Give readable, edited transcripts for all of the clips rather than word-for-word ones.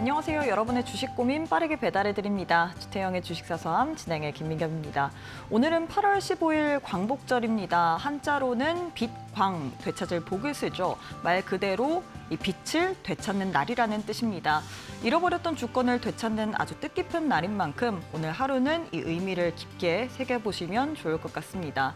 안녕하세요. 여러분의 주식 고민 빠르게 배달해드립니다. 주태영의 주식사서함 진행의 김민경입니다. 오늘은 8월 15일 광복절입니다. 한자로는 빛, 광, 되찾을 복을 쓰죠. 말 그대로 이 빛을 되찾는 날이라는 뜻입니다. 잃어버렸던 주권을 되찾는 아주 뜻깊은 날인 만큼 오늘 하루는 이 의미를 깊게 새겨보시면 좋을 것 같습니다.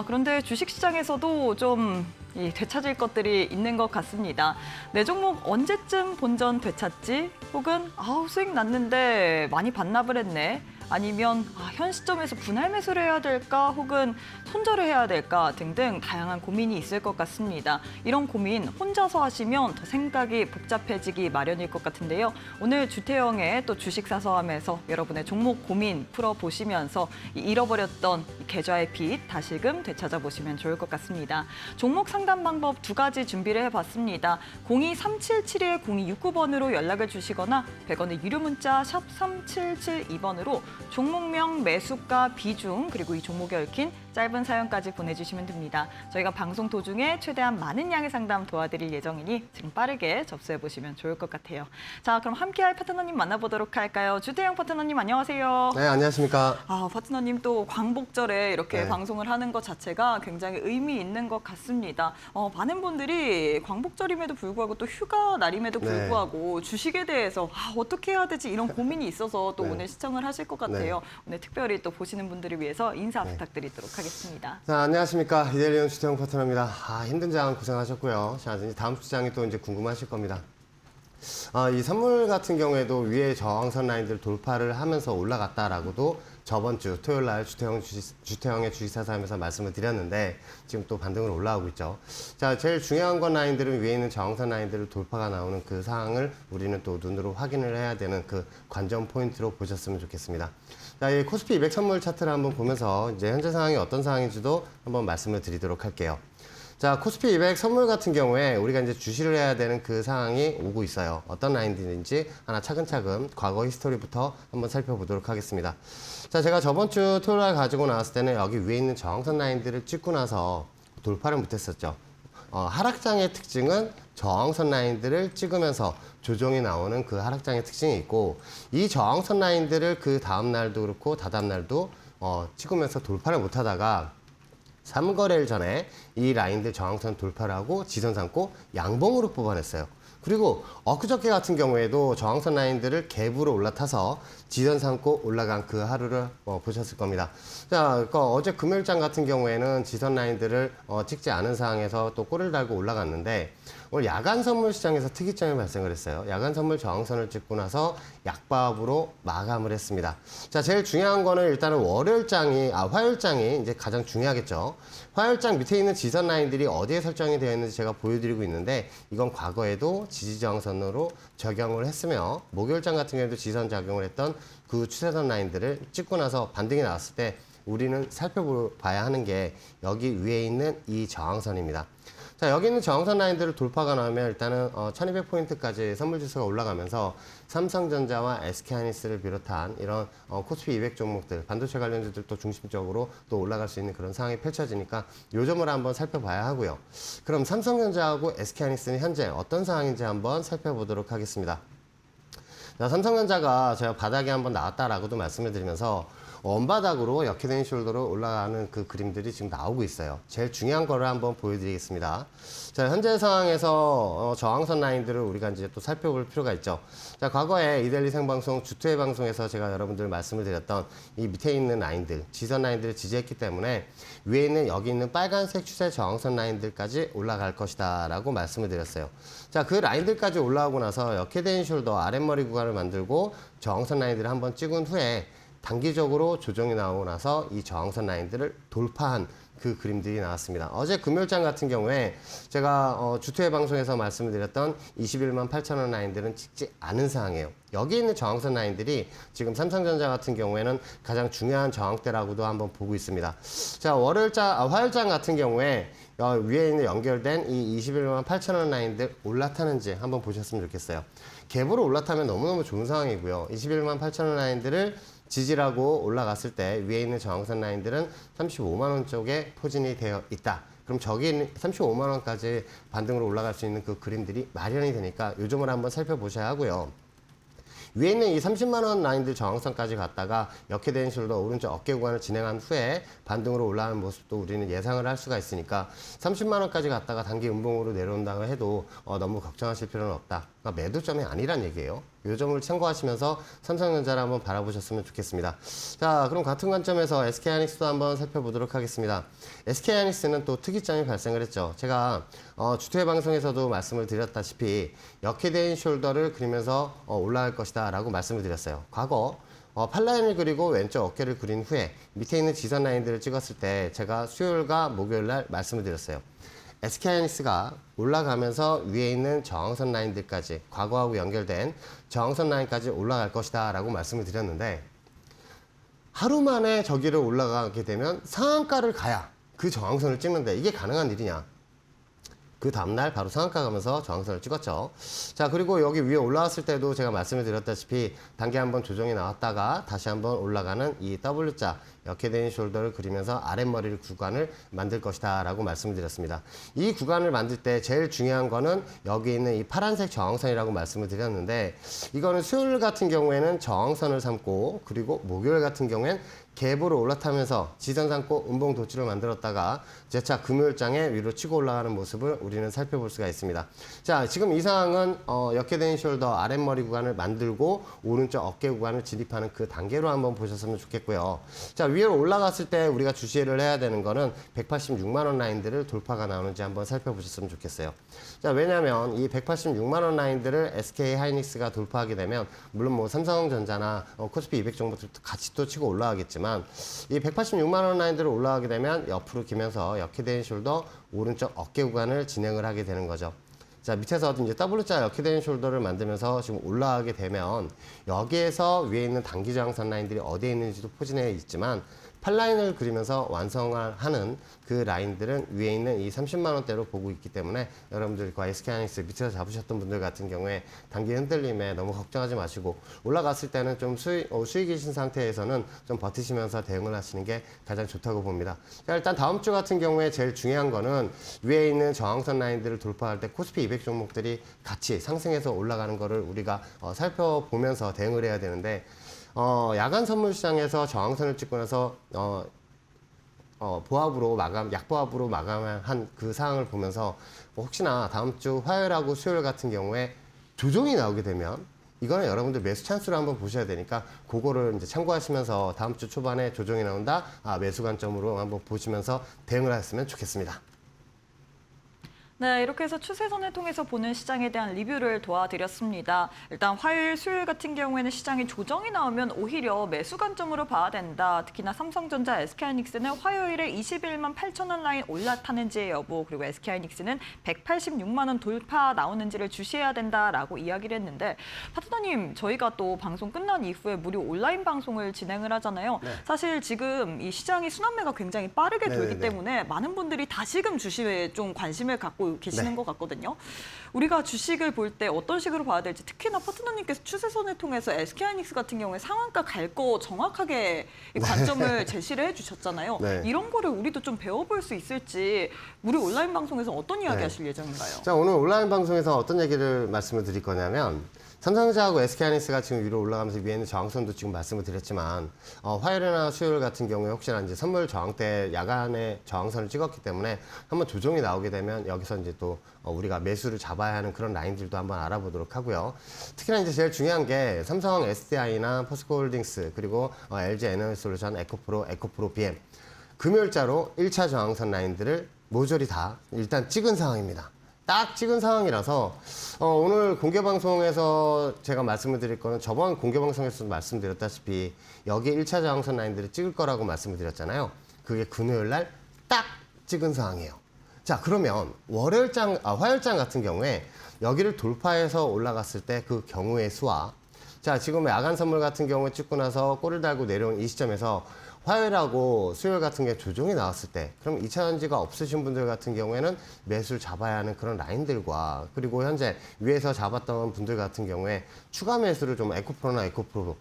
그런데 주식시장에서도 좀 되찾을 것들이 있는 것 같습니다. 내 종목 언제쯤 본전 되찾지? 혹은 수익 났는데 많이 반납을 했네. 아니면 현 시점에서 분할 매수를 해야 될까? 혹은 손절을 해야 될까? 등등 다양한 고민이 있을 것 같습니다. 이런 고민 혼자서 하시면 더 생각이 복잡해지기 마련일 것 같은데요. 오늘 주태영의 또 주식사서함에서 여러분의 종목 고민 풀어보시면서 잃어버렸던 계좌의 빚 다시금 되찾아보시면 좋을 것 같습니다. 종목 상담 방법 두 가지 준비를 해봤습니다. 02377-0269번으로 연락을 주시거나 100원의 유료 문자 샵 3772번으로 종목명, 매수가, 비중, 그리고 이 종목에 얽힌 짧은 사연까지 보내주시면 됩니다. 저희가 방송 도중에 최대한 많은 양의 상담 도와드릴 예정이니 지금 빠르게 접수해보시면 좋을 것 같아요. 자, 그럼 함께할 파트너님 만나보도록 할까요? 주태영 파트너님 안녕하세요. 네, 안녕하십니까. 파트너님 또 광복절에 이렇게 네. 방송을 하는 것 자체가 굉장히 의미 있는 것 같습니다. 많은 분들이 광복절임에도 불구하고 또 휴가 날임에도 불구하고 주식에 대해서 어떻게 해야 되지 이런 고민이 있어서 또 오늘 시청을 하실 것 같아요. 오늘 특별히 또 보시는 분들을 위해서 인사 부탁드리도록 하겠습니다. 자, 안녕하십니까. 이데리온 주태영 파트너입니다. 힘든 장 고생하셨고요. 자, 이제 다음 주장이 또 이제 궁금하실 겁니다. 이 선물 같은 경우에도 위에 저항선 라인들 돌파를 하면서 올라갔다라고도 저번 주 토요일 날 주태영의 주식사서함에서 말씀을 드렸는데 지금 또 반등으로 올라오고 있죠. 자, 제일 중요한 건 라인들은 위에 있는 저항선 라인들을 돌파가 나오는 그 상황을 우리는 또 눈으로 확인을 해야 되는 그 관전 포인트로 보셨으면 좋겠습니다. 자, 이 코스피 200 선물 차트를 한번 보면서 이제 현재 상황이 어떤 상황인지도 한번 말씀을 드리도록 할게요. 자, 코스피 200 선물 같은 경우에 우리가 이제 주시를 해야 되는 그 상황이 오고 있어요. 어떤 라인들인지 하나 차근차근 과거 히스토리부터 한번 살펴보도록 하겠습니다. 자, 제가 저번 주 토요일 날 가지고 나왔을 때는 여기 위에 있는 저항선 라인들을 찍고 나서 돌파를 못했었죠. 하락장의 특징은 저항선 라인들을 찍으면서 조정이 나오는 그 하락장의 특징이 있고, 이 저항선 라인들을 그 다음 날도 그렇고 다다음 날도 찍으면서 돌파를 못하다가 3거래일 전에 이 라인들 저항선 돌파를 하고 지선 삼고 양봉으로 뽑아냈어요. 그리고 엊그저께 같은 경우에도 저항선 라인들을 갭으로 올라타서 지선 삼고 올라간 그 하루를 보셨을 겁니다. 자, 그러니까 어제 금요일장 같은 경우에는 지선 라인들을 찍지 않은 상황에서 또 꼬리를 달고 올라갔는데, 오늘 야간 선물 시장에서 특이점이 발생을 했어요. 야간 선물 저항선을 찍고 나서 약밥으로 마감을 했습니다. 자, 제일 중요한 거는 일단은 화요일장이 이제 가장 중요하겠죠. 화요일장 밑에 있는 지선 라인들이 어디에 설정이 되어 있는지 제가 보여드리고 있는데, 이건 과거에도 지지저항선으로 적용을 했으며, 목요일장 같은 경우에도 지선 작용을 했던 그 추세선 라인들을 찍고 나서 반등이 나왔을 때 우리는 살펴봐야 하는 게 여기 위에 있는 이 저항선입니다. 자, 여기 있는 저항선 라인들을 돌파가 나오면 일단은 1200포인트까지 선물 지수가 올라가면서 삼성전자와 SK하이닉스를 비롯한 이런 코스피 200 종목들, 반도체 관련주들도 중심적으로 또 올라갈 수 있는 그런 상황이 펼쳐지니까 요 점을 한번 살펴봐야 하고요. 그럼 삼성전자하고 SK하이닉스는 현재 어떤 상황인지 한번 살펴보도록 하겠습니다. 자, 삼성전자가 제가 바닥에 한번 나왔다라고도 말씀을 드리면서 원바닥으로 역회된 숄더로 올라가는 그 그림들이 지금 나오고 있어요. 제일 중요한 거를 한번 보여드리겠습니다. 자, 현재 상황에서 저항선 라인들을 우리가 이제 또 살펴볼 필요가 있죠. 자, 과거에 이데일리 생방송 주투의 방송에서 제가 여러분들 말씀을 드렸던 이 밑에 있는 라인들, 지선 라인들을 지지했기 때문에 위에 있는 여기 있는 빨간색 추세 저항선 라인들까지 올라갈 것이다 라고 말씀을 드렸어요. 자, 그 라인들까지 올라오고 나서 역회된 숄더 아랫머리 구간을 만들고 저항선 라인들을 한번 찍은 후에 단기적으로 조정이 나오고 나서 이 저항선 라인들을 돌파한 그 그림들이 나왔습니다. 어제 금요일장 같은 경우에 제가 주투의 방송에서 말씀을 드렸던 21만 8천원 라인들은 찍지 않은 상황이에요. 여기 있는 저항선 라인들이 지금 삼성전자 같은 경우에는 가장 중요한 저항대라고도 한번 보고 있습니다. 자, 화요일장 같은 경우에 위에 있는 연결된 이 21만 8천원 라인들 올라타는지 한번 보셨으면 좋겠어요. 갭으로 올라타면 너무너무 좋은 상황이고요. 21만 8천원 라인들을 지지라고 올라갔을 때 위에 있는 저항선 라인들은 35만원 쪽에 포진이 되어 있다. 그럼 저기 35만원까지 반등으로 올라갈 수 있는 그 그림들이 마련이 되니까 요점을 한번 살펴보셔야 하고요. 위에 있는 이 30만 원 라인들 저항선까지 갔다가 역헤드 앤 숄더 오른쪽 어깨 구간을 진행한 후에 반등으로 올라가는 모습도 우리는 예상을 할 수가 있으니까 30만 원까지 갔다가 단기 음봉으로 내려온다고 해도 너무 걱정하실 필요는 없다. 그러니까 매도점이 아니란 얘기예요. 이 점을 참고하시면서 삼성전자를 한번 바라보셨으면 좋겠습니다. 자, 그럼 같은 관점에서 SK하이닉스도 한번 살펴보도록 하겠습니다. SK하이닉스는 또 특이점이 발생을 했죠. 제가 주투의 방송에서도 말씀을 드렸다시피 역헤드 앤 숄더를 그리면서 올라갈 것이다 라고 말씀을 드렸어요. 과거 팔라인을 그리고 왼쪽 어깨를 그린 후에 밑에 있는 지선 라인들을 찍었을 때 제가 수요일과 목요일 날 말씀을 드렸어요. SK하이닉스가 올라가면서 위에 있는 저항선 라인들까지 과거하고 연결된 저항선 라인까지 올라갈 것이다 라고 말씀을 드렸는데 하루 만에 저기를 올라가게 되면 상한가를 가야 그 저항선을 찍는데 이게 가능한 일이냐. 그 다음날 바로 상한가 가면서 저항선을 찍었죠. 자, 그리고 여기 위에 올라왔을 때도 제가 말씀을 드렸다시피 단기 한번 조정이 나왔다가 다시 한번 올라가는 이 W자 역헤드 앤 숄더를 그리면서 아랫머리를 구간을 만들 것이다 라고 말씀을 드렸습니다. 이 구간을 만들 때 제일 중요한 거는 여기 있는 이 파란색 저항선이라고 말씀을 드렸는데 이거는 수요일 같은 경우에는 저항선을 삼고 그리고 목요일 같은 경우엔 갭으로 올라타면서 지선 삼고 음봉 도치를 만들었다가 재차 금요일장에 위로 치고 올라가는 모습을 우리는 살펴볼 수가 있습니다. 자, 지금 이 상황은 역헤드 앤 숄더 아랫머리 구간을 만들고 오른쪽 어깨 구간을 진입하는 그 단계로 한번 보셨으면 좋겠고요. 자, 위로 올라갔을 때 우리가 주시를 해야 되는 거는 186만 원 라인들을 돌파가 나오는지 한번 살펴보셨으면 좋겠어요. 자, 왜냐하면 이 186만 원 라인들을 SK하이닉스가 돌파하게 되면 물론 뭐 삼성전자나 코스피 200 정도도 같이 또 치고 올라가겠지만 이 186만 원 라인들을 올라가게 되면 옆으로 기면서 역헤드 앤 숄더 오른쪽 어깨 구간을 진행을 하게 되는 거죠. 자, 밑에서 이제 W자 역헤드 앤 숄더를 만들면서 지금 올라가게 되면 여기에서 위에 있는 단기 저항선 라인들이 어디에 있는지도 포진해 있지만 팔라인을 그리면서 완성하는 그 라인들은 위에 있는 이 30만 원대로 보고 있기 때문에 여러분들과 SK하이닉스 밑에서 잡으셨던 분들 같은 경우에 단기 흔들림에 너무 걱정하지 마시고 올라갔을 때는 좀 수익이신 상태에서는 좀 버티시면서 대응을 하시는 게 가장 좋다고 봅니다. 자, 일단 다음 주 같은 경우에 제일 중요한 거는 위에 있는 저항선 라인들을 돌파할 때 코스피 200 종목들이 같이 상승해서 올라가는 거를 우리가 살펴보면서 대응을 해야 되는데 야간 선물 시장에서 저항선을 찍고 나서 약보합으로 마감한 그 상황을 보면서 혹시나 다음 주 화요일하고 수요일 같은 경우에 조정이 나오게 되면 이거는 여러분들 매수 찬스로 한번 보셔야 되니까 그거를 이제 참고하시면서 다음 주 초반에 조정이 나온다, 매수 관점으로 한번 보시면서 대응을 하셨으면 좋겠습니다. 네, 이렇게 해서 추세선을 통해서 보는 시장에 대한 리뷰를 도와드렸습니다. 일단 화요일, 수요일 같은 경우에는 시장이 조정이 나오면 오히려 매수 관점으로 봐야 된다. 특히나 삼성전자, SK하이닉스는 화요일에 21만 8천 원 라인 올라타는지의 여부, 그리고 SK하이닉스는 186만 원 돌파 나오는지를 주시해야 된다라고 이야기를 했는데 파트너님, 저희가 또 방송 끝난 이후에 무료 온라인 방송을 진행을 하잖아요. 네. 사실 지금 이 시장이 순환매가 굉장히 빠르게 돌기 네네네. 때문에 많은 분들이 다시금 주식에 좀 관심을 갖고 계시는 네. 것 같거든요. 우리가 주식을 볼 때 어떤 식으로 봐야 될지 특히나 파트너님께서 추세선을 통해서 SK하이닉스 같은 경우에 상한가 갈 거 정확하게 이 관점을 제시를 해주셨잖아요. 네. 이런 거를 우리도 좀 배워볼 수 있을지 우리 온라인 방송에서 어떤 이야기 네. 하실 예정인가요? 자, 오늘 온라인 방송에서 어떤 얘기를 말씀을 드릴 거냐면 삼성전자하고 SK하이닉스가 지금 위로 올라가면서 위에 있는 저항선도 지금 말씀을 드렸지만 화요일이나 수요일 같은 경우에 혹시나 이제 선물 저항대 야간에 저항선을 찍었기 때문에 한번 조정이 나오게 되면 여기서 이제 또 우리가 매수를 잡아야 하는 그런 라인들도 한번 알아보도록 하고요. 특히나 이제 제일 중요한 게 삼성 SDI나 포스코홀딩스 그리고 LG 에너지솔루션, 에코프로 BM 금요일자로 1차 저항선 라인들을 모조리 다 일단 찍은 상황입니다. 딱 찍은 상황이라서 오늘 공개방송에서 제가 말씀을 드릴 거는 저번 공개방송에서도 말씀드렸다시피 여기 1차 저항선 라인들을 찍을 거라고 말씀을 드렸잖아요. 그게 금요일 날 딱 찍은 상황이에요. 자, 그러면 화요일장 같은 경우에 여기를 돌파해서 올라갔을 때 그 경우의 수와 자, 지금 야간 선물 같은 경우에 찍고 나서 꼬리를 달고 내려온 이 시점에서 화요일하고 수요일 같은 게 조정이 나왔을 때 그럼 2차전지가 없으신 분들 같은 경우에는 매수를 잡아야 하는 그런 라인들과 그리고 현재 위에서 잡았던 분들 같은 경우에 추가 매수를 좀 에코프로,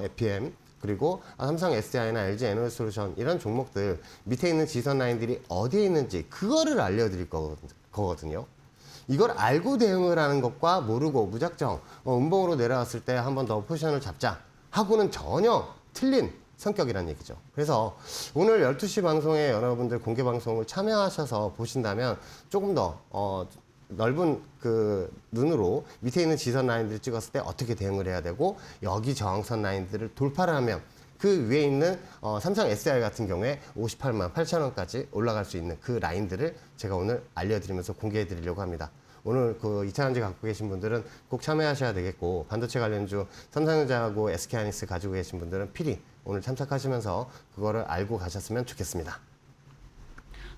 FPM 그리고 삼성 SDI나 LG 에너지솔루션 이런 종목들 밑에 있는 지선 라인들이 어디에 있는지 그거를 알려드릴 거거든요. 이걸 알고 대응을 하는 것과 모르고 무작정 음봉으로 내려왔을 때 한 번 더 포지션을 잡자 하고는 전혀 틀린 성격이라는 얘기죠. 그래서 오늘 12시 방송에 여러분들 공개 방송을 참여하셔서 보신다면 조금 더 넓은 그 눈으로 밑에 있는 지선 라인들을 찍었을 때 어떻게 대응을 해야 되고 여기 저항선 라인들을 돌파를 하면 그 위에 있는 삼성 SDI 같은 경우에 58만 8천 원까지 올라갈 수 있는 그 라인들을 제가 오늘 알려드리면서 공개해 드리려고 합니다. 오늘 그 2차전지 갖고 계신 분들은 꼭 참여하셔야 되겠고 반도체 관련주 삼성전자하고 SK하이닉스 가지고 계신 분들은 필히 오늘 참석하시면서 그거를 알고 가셨으면 좋겠습니다.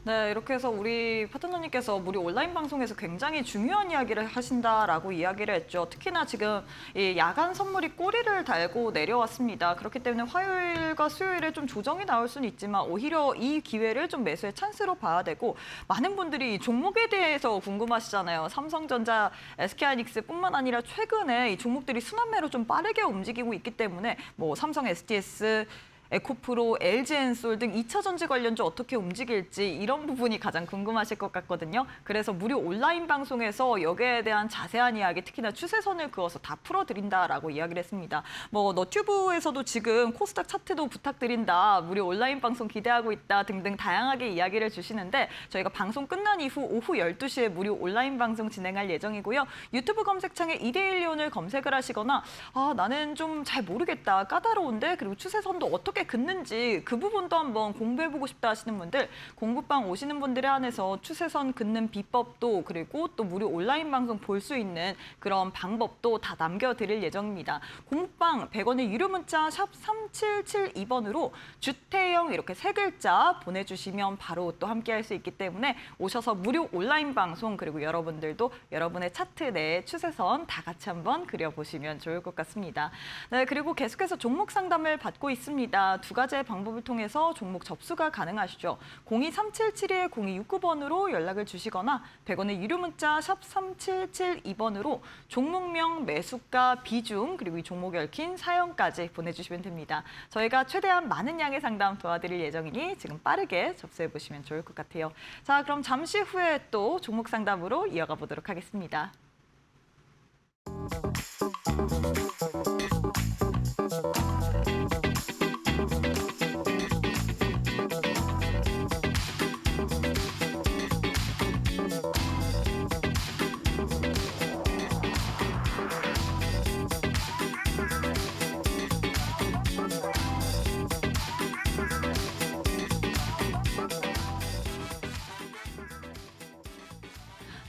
네, 이렇게 해서 우리 파트너님께서 우리 온라인 방송에서 굉장히 중요한 이야기를 하신다라고 이야기를 했죠. 특히나 지금 이 야간 선물이 꼬리를 달고 내려왔습니다. 그렇기 때문에 화요일과 수요일에 좀 조정이 나올 수는 있지만 오히려 이 기회를 좀 매수의 찬스로 봐야 되고 많은 분들이 이 종목에 대해서 궁금하시잖아요. 삼성전자, SK하이닉스뿐만 아니라 최근에 이 종목들이 순환매로 좀 빠르게 움직이고 있기 때문에 뭐 삼성 SDS, 에코프로, LG엔솔 등 2차 전지 관련주 어떻게 움직일지 이런 부분이 가장 궁금하실 것 같거든요. 그래서 무료 온라인 방송에서 여기에 대한 자세한 이야기, 특히나 추세선을 그어서 다 풀어드린다라고 이야기를 했습니다. 뭐 너튜브에서도 지금 코스닥 차트도 부탁드린다, 무료 온라인 방송 기대하고 있다 등등 다양하게 이야기를 주시는데 저희가 방송 끝난 이후 오후 12시에 무료 온라인 방송 진행할 예정이고요. 유튜브 검색창에 이데일리온을 검색을 하시거나 나는 좀 잘 모르겠다, 까다로운데, 그리고 추세선도 어떻게 긋는지 그 부분도 한번 공부해보고 싶다 하시는 분들 공부방 오시는 분들에 한해서 추세선 긋는 비법도 그리고 또 무료 온라인 방송 볼 수 있는 그런 방법도 다 남겨드릴 예정입니다. 공부방 100원의 유료 문자 샵 3772번으로 주태영 이렇게 세 글자 보내주시면 바로 또 함께할 수 있기 때문에 오셔서 무료 온라인 방송 그리고 여러분들도 여러분의 차트 내에 추세선 다 같이 한번 그려보시면 좋을 것 같습니다. 네, 그리고 계속해서 종목 상담을 받고 있습니다. 두 가지의 방법을 통해서 종목 접수가 가능하시죠. 02377-0269번으로 연락을 주시거나 100원의 유료 문자 샵 3772번으로 종목명, 매수가, 비중 그리고 이 종목에 얽힌 사연까지 보내주시면 됩니다. 저희가 최대한 많은 양의 상담 도와드릴 예정이니 지금 빠르게 접수해 보시면 좋을 것 같아요. 자, 그럼 잠시 후에 또 종목 상담으로 이어가 보도록 하겠습니다.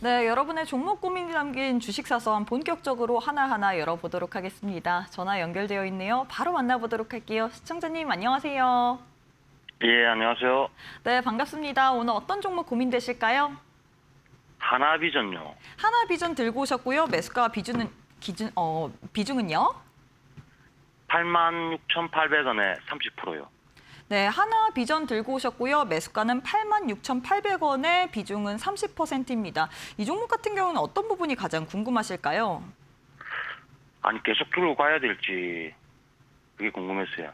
네, 여러분의 종목 고민이 담긴 주식사서함 본격적으로 하나하나 열어보도록 하겠습니다. 전화 연결되어 있네요. 바로 만나보도록 할게요. 시청자님 안녕하세요. 예, 안녕하세요. 네, 반갑습니다. 오늘 어떤 종목 고민되실까요? 하나비전요. 하나비전 들고 오셨고요. 매수가 비중은요? 86,800원에 30%요. 네, 하나비전 들고 오셨고요. 매수가는 86,800원에 비중은 30%입니다. 이 종목 같은 경우는 어떤 부분이 가장 궁금하실까요? 아니, 계속 들고 가야 될지 그게 궁금했어요.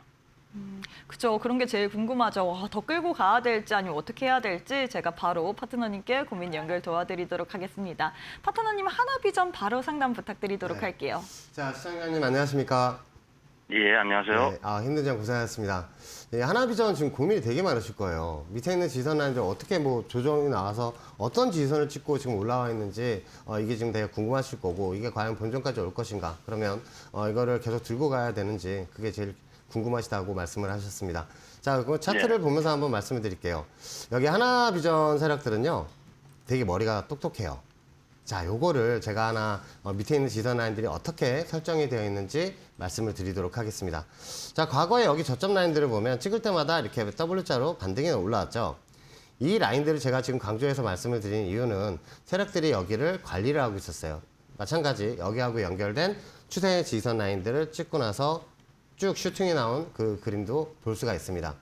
그렇죠. 그런 게 제일 궁금하죠. 더 끌고 가야 될지 아니면 어떻게 해야 될지 제가 바로 파트너님께 고민 연결 도와드리도록 하겠습니다. 파트너님 하나비전 바로 상담 부탁드리도록 할게요. 자, 시청자님 안녕하십니까? 예, 안녕하세요. 네, 힘든 점 고생하셨습니다. 네, 하나비전 지금 고민이 되게 많으실 거예요. 밑에 있는 지선 라인들 어떻게 뭐 조정이 나와서 어떤 지선을 찍고 지금 올라와 있는지 이게 지금 되게 궁금하실 거고 이게 과연 본전까지 올 것인가? 그러면 이거를 계속 들고 가야 되는지 그게 제일 궁금하시다고 말씀을 하셨습니다. 자, 그 차트를 보면서 한번 말씀을 드릴게요. 여기 하나비전 세력들은요, 되게 머리가 똑똑해요. 자, 요거를 제가 하나 밑에 있는 지선 라인들이 어떻게 설정이 되어 있는지 말씀을 드리도록 하겠습니다. 자, 과거에 여기 저점 라인들을 보면 찍을 때마다 이렇게 W자로 반등이 올라왔죠. 이 라인들을 제가 지금 강조해서 말씀을 드린 이유는 세력들이 여기를 관리를 하고 있었어요. 마찬가지 여기하고 연결된 추세 지선 라인들을 찍고 나서 쭉 슈팅이 나온 그 그림도 볼 수가 있습니다.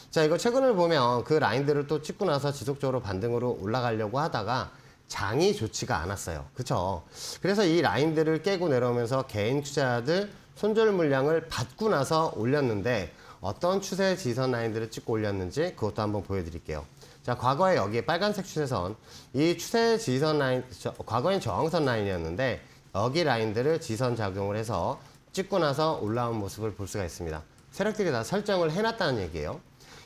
자, 이거 최근을 보면 그 라인들을 또 찍고 나서 지속적으로 반등으로 올라가려고 하다가 장이 좋지가 않았어요. 그렇죠? 그래서 이 라인들을 깨고 내려오면서 개인 투자자들 손절 물량을 받고 나서 올렸는데 어떤 추세 지선 라인들을 찍고 올렸는지 그것도 한번 보여드릴게요. 자, 과거에 여기에 빨간색 추세선, 이 추세 지선 라인, 과거엔 저항선 라인이었는데 여기 라인들을 지선 작용을 해서 찍고 나서 올라온 모습을 볼 수가 있습니다. 세력들이 다 설정을 해놨다는 얘기예요.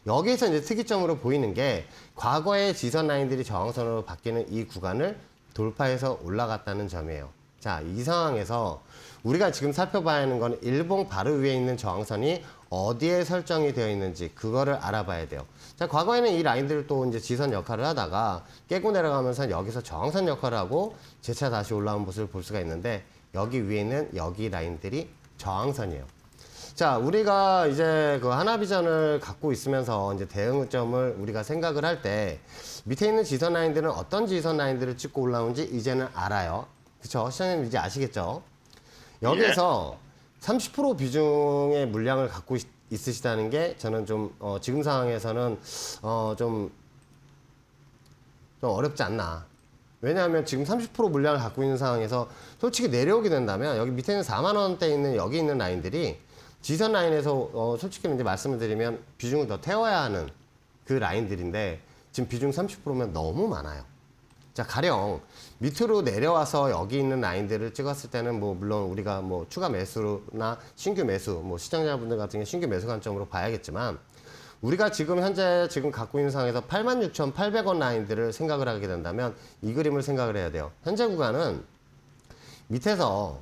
여기에서 이제 특이점으로 보이는 게 과거의 지선 라인들이 저항선으로 바뀌는 이 구간을 돌파해서 올라갔다는 점이에요. 자, 이 상황에서 우리가 지금 살펴봐야 하는 건 일봉 바로 위에 있는 저항선이 어디에 설정이 되어 있는지 그거를 알아봐야 돼요. 자, 과거에는 이 라인들을 또 이제 지선 역할을 하다가 깨고 내려가면서 여기서 저항선 역할을 하고 재차 다시 올라온 모습을 볼 수가 있는데 여기 위에 있는 여기 라인들이 저항선이에요. 자, 우리가 이제 그 하나비전을 갖고 있으면서 이제 대응점을 우리가 생각을 할 때 밑에 있는 지선 라인들은 어떤 지선 라인들을 찍고 올라오는지 이제는 알아요. 그쵸? 시장님 이제 아시겠죠? 여기에서 30% 비중의 물량을 갖고 있으시다는 게 저는 좀 지금 상황에서는 좀 어렵지 않나. 왜냐하면 지금 30% 물량을 갖고 있는 상황에서 솔직히 내려오게 된다면 여기 밑에 있는 4만 원대에 있는 여기 있는 라인들이 지선 라인에서 솔직히 이제 말씀을 드리면 비중을 더 태워야 하는 그 라인들인데 지금 비중 30%면 너무 많아요. 자, 가령 밑으로 내려와서 여기 있는 라인들을 찍었을 때는 뭐 물론 우리가 뭐 추가 매수나 신규 매수, 뭐 시청자분들 같은 경우 신규 매수 관점으로 봐야겠지만 우리가 지금 현재 지금 갖고 있는 상황에서 86,800원 라인들을 생각을 하게 된다면 이 그림을 생각을 해야 돼요. 현재 구간은 밑에서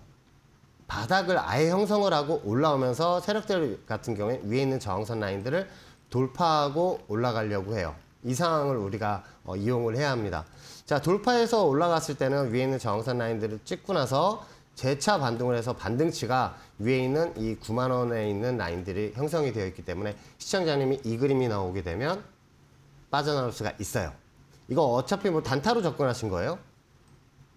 바닥을 아예 형성을 하고 올라오면서 세력들 같은 경우에 위에 있는 저항선 라인들을 돌파하고 올라가려고 해요. 이 상황을 우리가 이용을 해야 합니다. 자, 돌파해서 올라갔을 때는 위에 있는 저항선 라인들을 찍고 나서 재차 반등을 해서 반등치가 위에 있는 이 9만 원에 있는 라인들이 형성이 되어 있기 때문에 시청자님이 이 그림이 나오게 되면 빠져나올 수가 있어요. 이거 어차피 뭐 단타로 접근하신 거예요?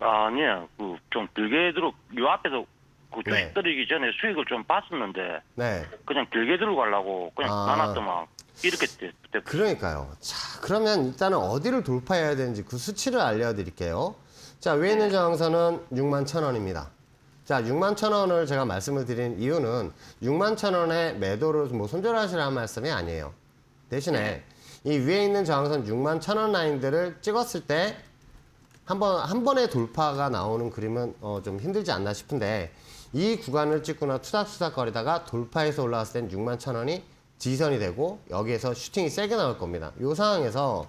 아니요. 그 좀 길게 들어 요 앞에서 그 주식 네. 들이기 전에 수익을 좀 봤었는데 네. 그냥 길게 들고 가려고 그냥 나눴더만 이렇게 됐. 그러니까요. 자, 그러면 일단은 어디를 돌파해야 되는지 그 수치를 알려드릴게요. 자, 위에 있는 저항선은 61,000원입니다. 자, 61,000원을 제가 말씀을 드린 이유는 61,000원에 매도를 뭐 손절하시라는 말씀이 아니에요. 대신에 이 위에 있는 저항선 61,000원 라인들을 찍었을 때 한 번에 돌파가 나오는 그림은 좀 힘들지 않나 싶은데 이 구간을 찍거나 투닥투닥 거리다가 돌파해서 올라왔을 땐 61,000원이 지선이 되고 여기에서 슈팅이 세게 나올 겁니다. 이 상황에서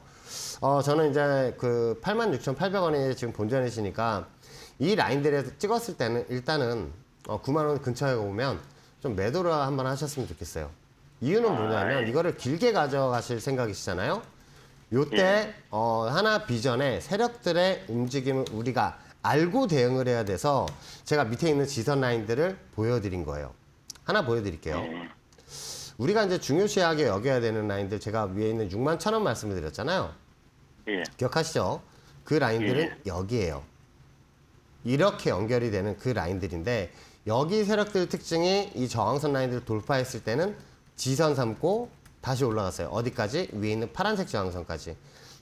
저는 이제 그 86,800원이 지금 본전이시니까 이 라인들에서 찍었을 때는 일단은 9만 원 근처에 오면 좀 매도를 한번 하셨으면 좋겠어요. 이유는 뭐냐면 이거를 길게 가져가실 생각이시잖아요. 요때 하나 비전의 세력들의 움직임을 우리가 알고 대응을 해야 돼서 제가 밑에 있는 지선 라인들을 보여드린 거예요. 하나 보여드릴게요. 우리가 이제 중요시하게 여겨야 되는 라인들 제가 위에 있는 61,000원 말씀을 드렸잖아요. 예. 기억하시죠? 그 라인들은 여기에요. 이렇게 연결이 되는 그 라인들인데 여기 세력들 특징이 이 저항선 라인들을 돌파했을 때는 지선 삼고 다시 올라갔어요. 어디까지? 위에 있는 파란색 저항선까지.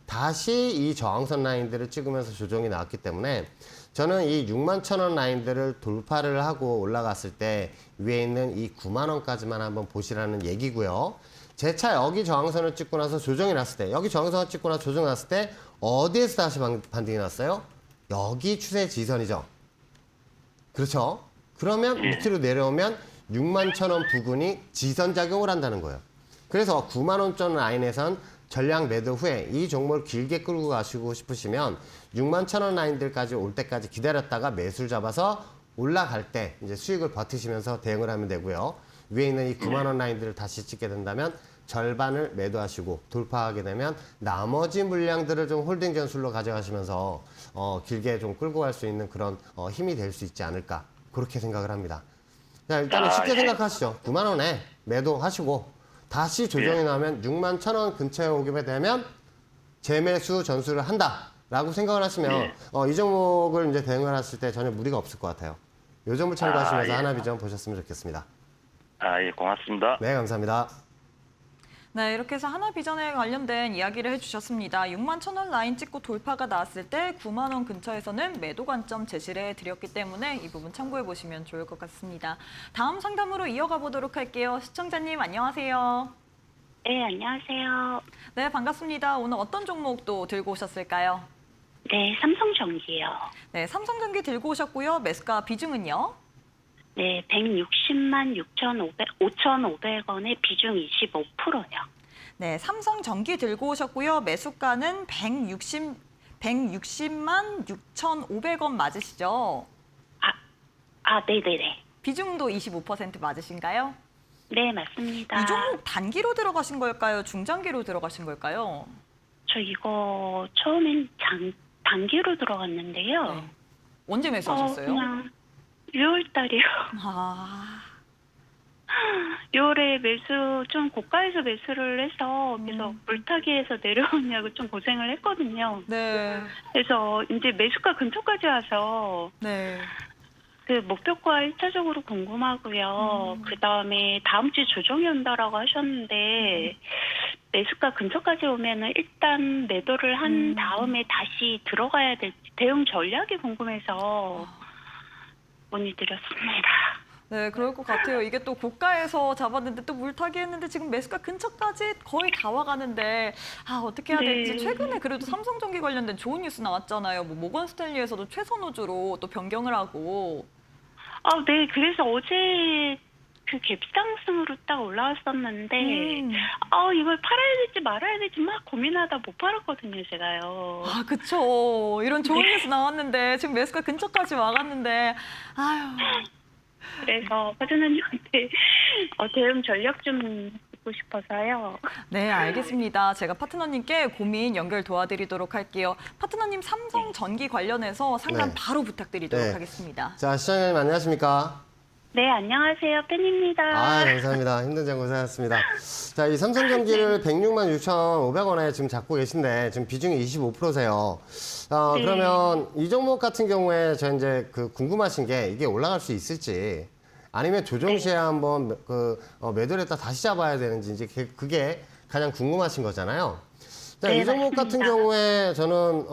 다시 이 저항선 라인들을 찍으면서 조정이 나왔기 때문에 저는 이 61,000원 라인들을 돌파를 하고 올라갔을 때 위에 있는 이 9만 원까지만 한번 보시라는 얘기고요. 재차 여기 저항선을 찍고 나서 조정이 났을 때 여기 저항선을 찍고 나서 조정이 났을 때 어디에서 다시 반등이 났어요? 여기 추세 지선이죠. 그렇죠? 그러면 밑으로 내려오면 61,000원 부근이 지선작용을 한다는 거예요. 그래서 9만 원전 라인에선 전량 매도 후에 이 종목을 길게 끌고 가시고 싶으시면 61,000원 라인들까지 올 때까지 기다렸다가 매수를 잡아서 올라갈 때 이제 수익을 버티시면서 대응을 하면 되고요. 위에 있는 이 9만 원 라인들을 다시 찍게 된다면 절반을 매도하시고 돌파하게 되면 나머지 물량들을 좀 홀딩 전술로 가져가시면서 길게 좀 끌고 갈 수 있는 그런 힘이 될 수 있지 않을까 그렇게 생각을 합니다. 자, 일단은 쉽게 생각하시죠. 9만 원에 매도하시고 다시 조정이 나면 61,000원 근처에 오게 되면 재매수 전술을 한다라고 생각을 하시면 이 종목을 이제 대응을 하실 때 전혀 무리가 없을 것 같아요. 이 점을 참고하시면서 하나비전 보셨으면 좋겠습니다. 예, 고맙습니다. 네, 감사합니다. 네, 이렇게 해서 하나비전에 관련된 이야기를 해주셨습니다. 61,000원 라인 찍고 돌파가 나왔을 때 9만 원 근처에서는 매도 관점 제시를 해드렸기 때문에 이 부분 참고해 보시면 좋을 것 같습니다. 다음 상담으로 이어가 보도록 할게요. 시청자님 안녕하세요. 네, 안녕하세요. 네, 반갑습니다. 오늘 어떤 종목도 들고 오셨을까요? 네, 삼성전기요. 네, 삼성전기 들고 오셨고요. 매수가 비중은요? 네, 160만 5,500원에 비중 25%요. 네, 삼성전기 들고 오셨고요. 매수가는 160만 6,500원 맞으시죠? 네네네. 비중도 25% 맞으신가요? 네, 맞습니다. 이 종목 단기로 들어가신 걸까요? 중장기로 들어가신 걸까요? 저 이거 처음엔 단기로 들어갔는데요. 네. 언제 매수하셨어요? 그냥 6월 달이요. 아, 6월에 좀 고가에서 매수를 해서 그래서 물타기에서 내려오냐고 좀 고생을 했거든요. 네, 그래서 이제 매수가 근처까지 와서 네. 그 목표가 1차적으로 궁금하고요. 그다음에 다음 주 조정이 온다라고 하셨는데 매수가 근처까지 오면은 일단 매도를 한 다음에 다시 들어가야 될지 대응 전략이 궁금해서 문의드렸습니다. 네, 그럴 것 같아요. 이게 또 고가에서 잡았는데 또 물타기 했는데 지금 매수가 근처까지 거의 다 와가는데 어떻게 해야 될지 네. 최근에 그래도 삼성전기 관련된 좋은 뉴스 나왔잖아요. 뭐 모건 스탠리에서도 최선호주로 또 변경을 하고. 네. 그래서 어제 그 갭상승으로 딱 올라왔었는데 이걸 팔아야 될지 말아야 될지 막 고민하다 못 팔았거든요, 제가요. 그쵸. 이런 좋은 뉴스 나왔는데 지금 매수가 근처까지 와갔는데 아유. 그래서 파트너님한테 대응 전략 좀 듣고 싶어서요. 네, 알겠습니다. 제가 파트너님께 고민 연결 도와드리도록 할게요. 파트너님 삼성전기 관련해서 상담 네. 바로 부탁드리도록 네. 하겠습니다. 자, 시청자님 안녕하십니까? 네, 안녕하세요. 팬입니다. 감사합니다. 힘든 장 고생하셨습니다. 자, 이 삼성전기를 106만 6,500원에 지금 잡고 계신데 지금 비중이 25%세요. 네. 그러면 이 종목 같은 경우에 저 이제 그 궁금하신 게 이게 올라갈 수 있을지 아니면 조정 시에 한번 매도를 했다 다시 잡아야 되는지 이제 그게 가장 궁금하신 거잖아요. 자, 네, 이 종목 같은 맞습니다. 경우에 저는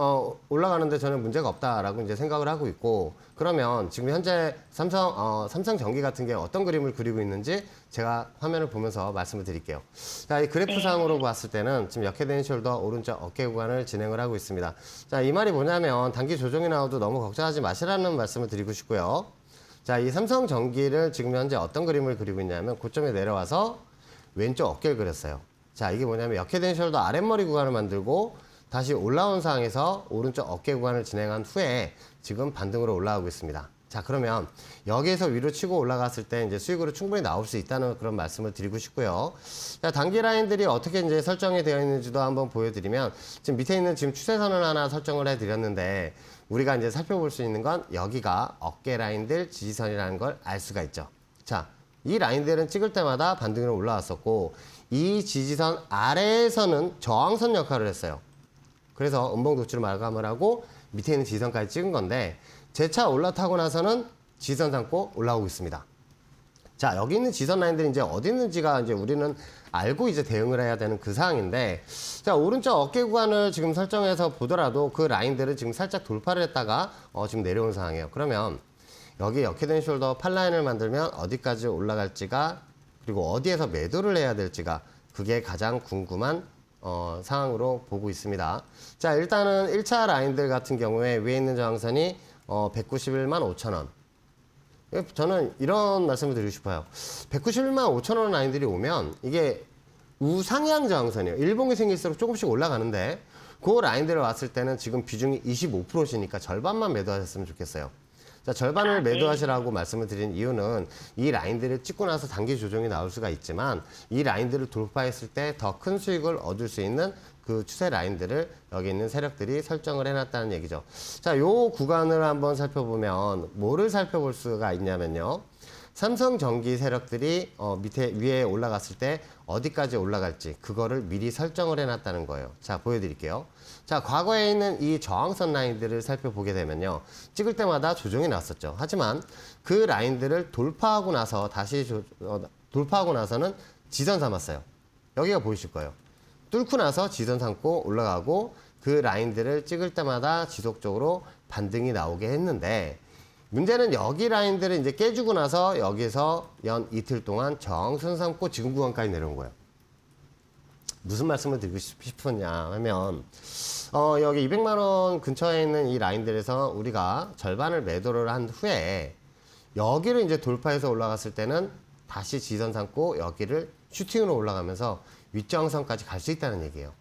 올라가는데 저는 문제가 없다라고 이제 생각을 하고 있고, 그러면 지금 현재 삼성전기 같은 게 어떤 그림을 그리고 있는지 제가 화면을 보면서 말씀을 드릴게요. 자, 이 그래프상으로 봤을 때는 지금 역헤드 숄더 오른쪽 어깨 구간을 진행을 하고 있습니다. 자, 이 말이 뭐냐면 단기 조정이 나와도 너무 걱정하지 마시라는 말씀을 드리고 싶고요. 자, 이 삼성전기를 지금 현재 어떤 그림을 그리고 있냐면 고점에 내려와서 왼쪽 어깨를 그렸어요. 자, 이게 뭐냐면 역헤드 숄더 아랫머리 구간을 만들고 다시 올라온 상황에서 오른쪽 어깨 구간을 진행한 후에 지금 반등으로 올라가고 있습니다. 자, 그러면 여기에서 위로 치고 올라갔을 때 이제 수익으로 충분히 나올 수 있다는 그런 말씀을 드리고 싶고요. 자, 단기 라인들이 어떻게 이제 설정이 되어 있는지도 한번 보여드리면 지금 밑에 있는 지금 추세선을 하나 설정을 해드렸는데 우리가 이제 살펴볼 수 있는 건 여기가 어깨 라인들 지지선이라는 걸 알 수가 있죠. 자, 이 라인들은 찍을 때마다 반등으로 올라왔었고 이 지지선 아래에서는 저항선 역할을 했어요. 그래서 음봉 도출을 마감을 하고 밑에 있는 지지선까지 찍은 건데 재차 올라타고 나서는 지지선 삼고 올라오고 있습니다. 자, 여기 있는 지지선 라인들이 이제 어디 있는지가 이제 우리는 알고 이제 대응을 해야 되는 그 상황인데, 자, 오른쪽 어깨 구간을 지금 설정해서 보더라도 그 라인들을 지금 살짝 돌파를 했다가 지금 내려온 상황이에요. 그러면 여기 역헤드 숄더 8라인을 만들면 어디까지 올라갈지가 그리고 어디에서 매도를 해야 될지가 그게 가장 궁금한 상황으로 보고 있습니다. 자, 일단은 1차 라인들 같은 경우에 위에 있는 저항선이 191만 5천 원. 저는 이런 말씀을 드리고 싶어요. 191만 5천 원 라인들이 오면 이게 우상향 저항선이에요. 일봉이 생길수록 조금씩 올라가는데 그 라인들을 왔을 때는 지금 비중이 25%시니까 절반만 매도하셨으면 좋겠어요. 자, 절반을 매도하시라고 말씀을 드린 이유는 이 라인들을 찍고 나서 단기 조정이 나올 수가 있지만 이 라인들을 돌파했을 때 더 큰 수익을 얻을 수 있는 그 추세 라인들을 여기 있는 세력들이 설정을 해놨다는 얘기죠. 자, 요 구간을 한번 살펴보면 뭐를 살펴볼 수가 있냐면요. 삼성전기 세력들이 위에 올라갔을 때 어디까지 올라갈지 그거를 미리 설정을 해놨다는 거예요. 자, 보여드릴게요. 자, 과거에 있는 이 저항선 라인들을 살펴보게 되면요. 찍을 때마다 조정이 났었죠. 하지만 그 라인들을 돌파하고 나서 돌파하고 나서는 지선 삼았어요. 여기가 보이실 거예요. 뚫고 나서 지선 삼고 올라가고 그 라인들을 찍을 때마다 지속적으로 반등이 나오게 했는데 문제는 여기 라인들을 이제 깨주고 나서 여기서 연 이틀 동안 저항선 삼고 지금 구간까지 내려온 거예요. 무슨 말씀을 드리고 싶으냐 하면 여기 200만 원 근처에 있는 이 라인들에서 우리가 절반을 매도를 한 후에 여기를 이제 돌파해서 올라갔을 때는 다시 지선 삼고 여기를 슈팅으로 올라가면서 윗저항선까지 갈 수 있다는 얘기예요.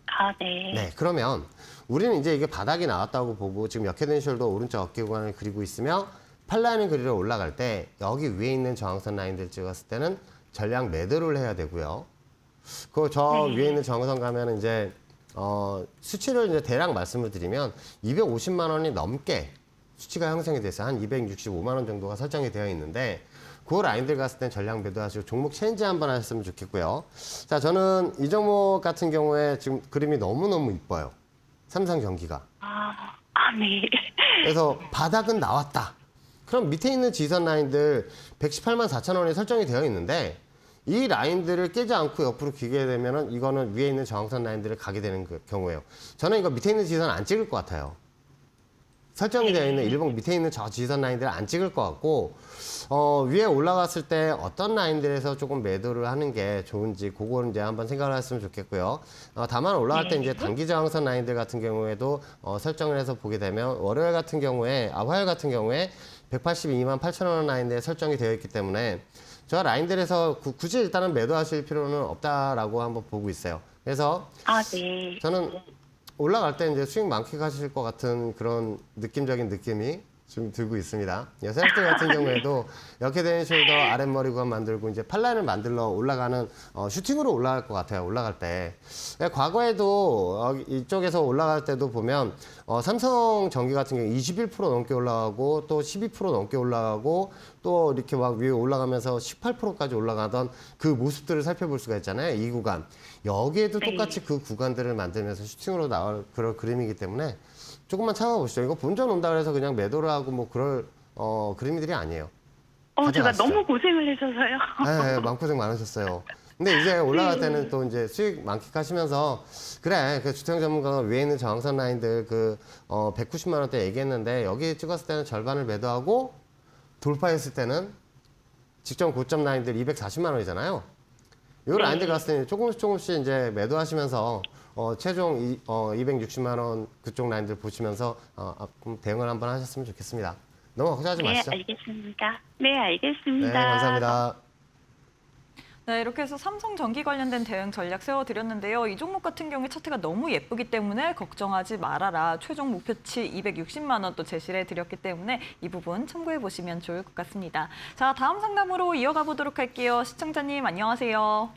아, 네. 네, 그러면 우리는 이제 이게 바닥이 나왔다고 보고 지금 역헤드앤숄더 오른쪽 어깨 구간을 그리고 있으며 팔라인을 그리러 올라갈 때 여기 위에 있는 저항선 라인들 찍었을 때는 전량 매도를 해야 되고요. 저 위에 있는 저항선 가면 이제 수치를 이제 대략 말씀을 드리면 250만 원이 넘게 수치가 형성이 돼서 한 265만 원 정도가 설정이 되어 있는데 그 라인들 갔을 땐 전량 매도하시고 종목 체인지 한번 하셨으면 좋겠고요. 자, 저는 이 종목 같은 경우에 지금 그림이 너무너무 이뻐요. 삼성전기가. 네. 그래서 바닥은 나왔다. 그럼 밑에 있는 지선 라인들 118만 4천 원이 설정이 되어 있는데 이 라인들을 깨지 않고 옆으로 기게 되면은 이거는 위에 있는 저항선 라인들을 가게 되는 경우예요. 저는 이거 밑에 있는 지선 안 찍을 것 같아요. 설정이 되어 있는 일봉 밑에 있는 저 지선 라인들을 안 찍을 것 같고 위에 올라갔을 때 어떤 라인들에서 조금 매도를 하는 게 좋은지 그거는 이제 한번 생각을 했으면 좋겠고요. 다만 올라갈 때 이제 단기 저항선 라인들 같은 경우에도 설정을 해서 보게 되면 화요일 같은 경우에 182만 8천 원 라인들에 설정이 되어 있기 때문에 저 라인들에서 굳이 일단은 매도하실 필요는 없다라고 한번 보고 있어요. 그래서 네. 저는 올라갈 때 이제 수익 만끽하실 것 같은 그런 느낌적인 느낌이 좀 들고 있습니다. 세력들 같은 경우에도 역헤드앤숄더 아랫머리 구간 만들고 이제 팔라인을 만들러 올라가는 슈팅으로 올라갈 것 같아요. 올라갈 때. 과거에도 이쪽에서 올라갈 때도 보면 삼성전기 같은 경우 21% 넘게 올라가고 또 12% 넘게 올라가고 또 이렇게 막 위에 올라가면서 18%까지 올라가던 그 모습들을 살펴볼 수가 있잖아요. 이 구간. 여기에도 똑같이 그 구간들을 만들면서 슈팅으로 나올 그런 그림이기 때문에 조금만 참아보시죠. 이거 본전 온다 그래서 그냥 매도를 하고 뭐 그럴 그림들이 아니에요. 제가 가져가시죠. 너무 고생을 해서서요. 네, 마음고생 많으셨어요. 근데 이제 올라갈 때는 또 이제 수익 만끽하시면서 그래, 그 주택 전문가가 위에 있는 저항선 라인들 190만 원대 얘기했는데 여기 찍었을 때는 절반을 매도하고 돌파했을 때는 직전 고점 라인들 240만 원이잖아요. 요 라인들 갔을 때 조금씩 이제 매도하시면서 최종 260만 원 그쪽 라인들 보시면서 대응을 한번 하셨으면 좋겠습니다. 너무 걱정하지 마시죠. 네, 알겠습니다. 네, 알겠습니다. 네, 감사합니다. 네, 이렇게 해서 삼성전기 관련된 대응 전략 세워드렸는데요. 이 종목 같은 경우에 차트가 너무 예쁘기 때문에 걱정하지 말아라. 최종 목표치 260만 원 또 제시를 해드렸기 때문에 이 부분 참고해 보시면 좋을 것 같습니다. 자, 다음 상담으로 이어가 보도록 할게요. 시청자님 안녕하세요.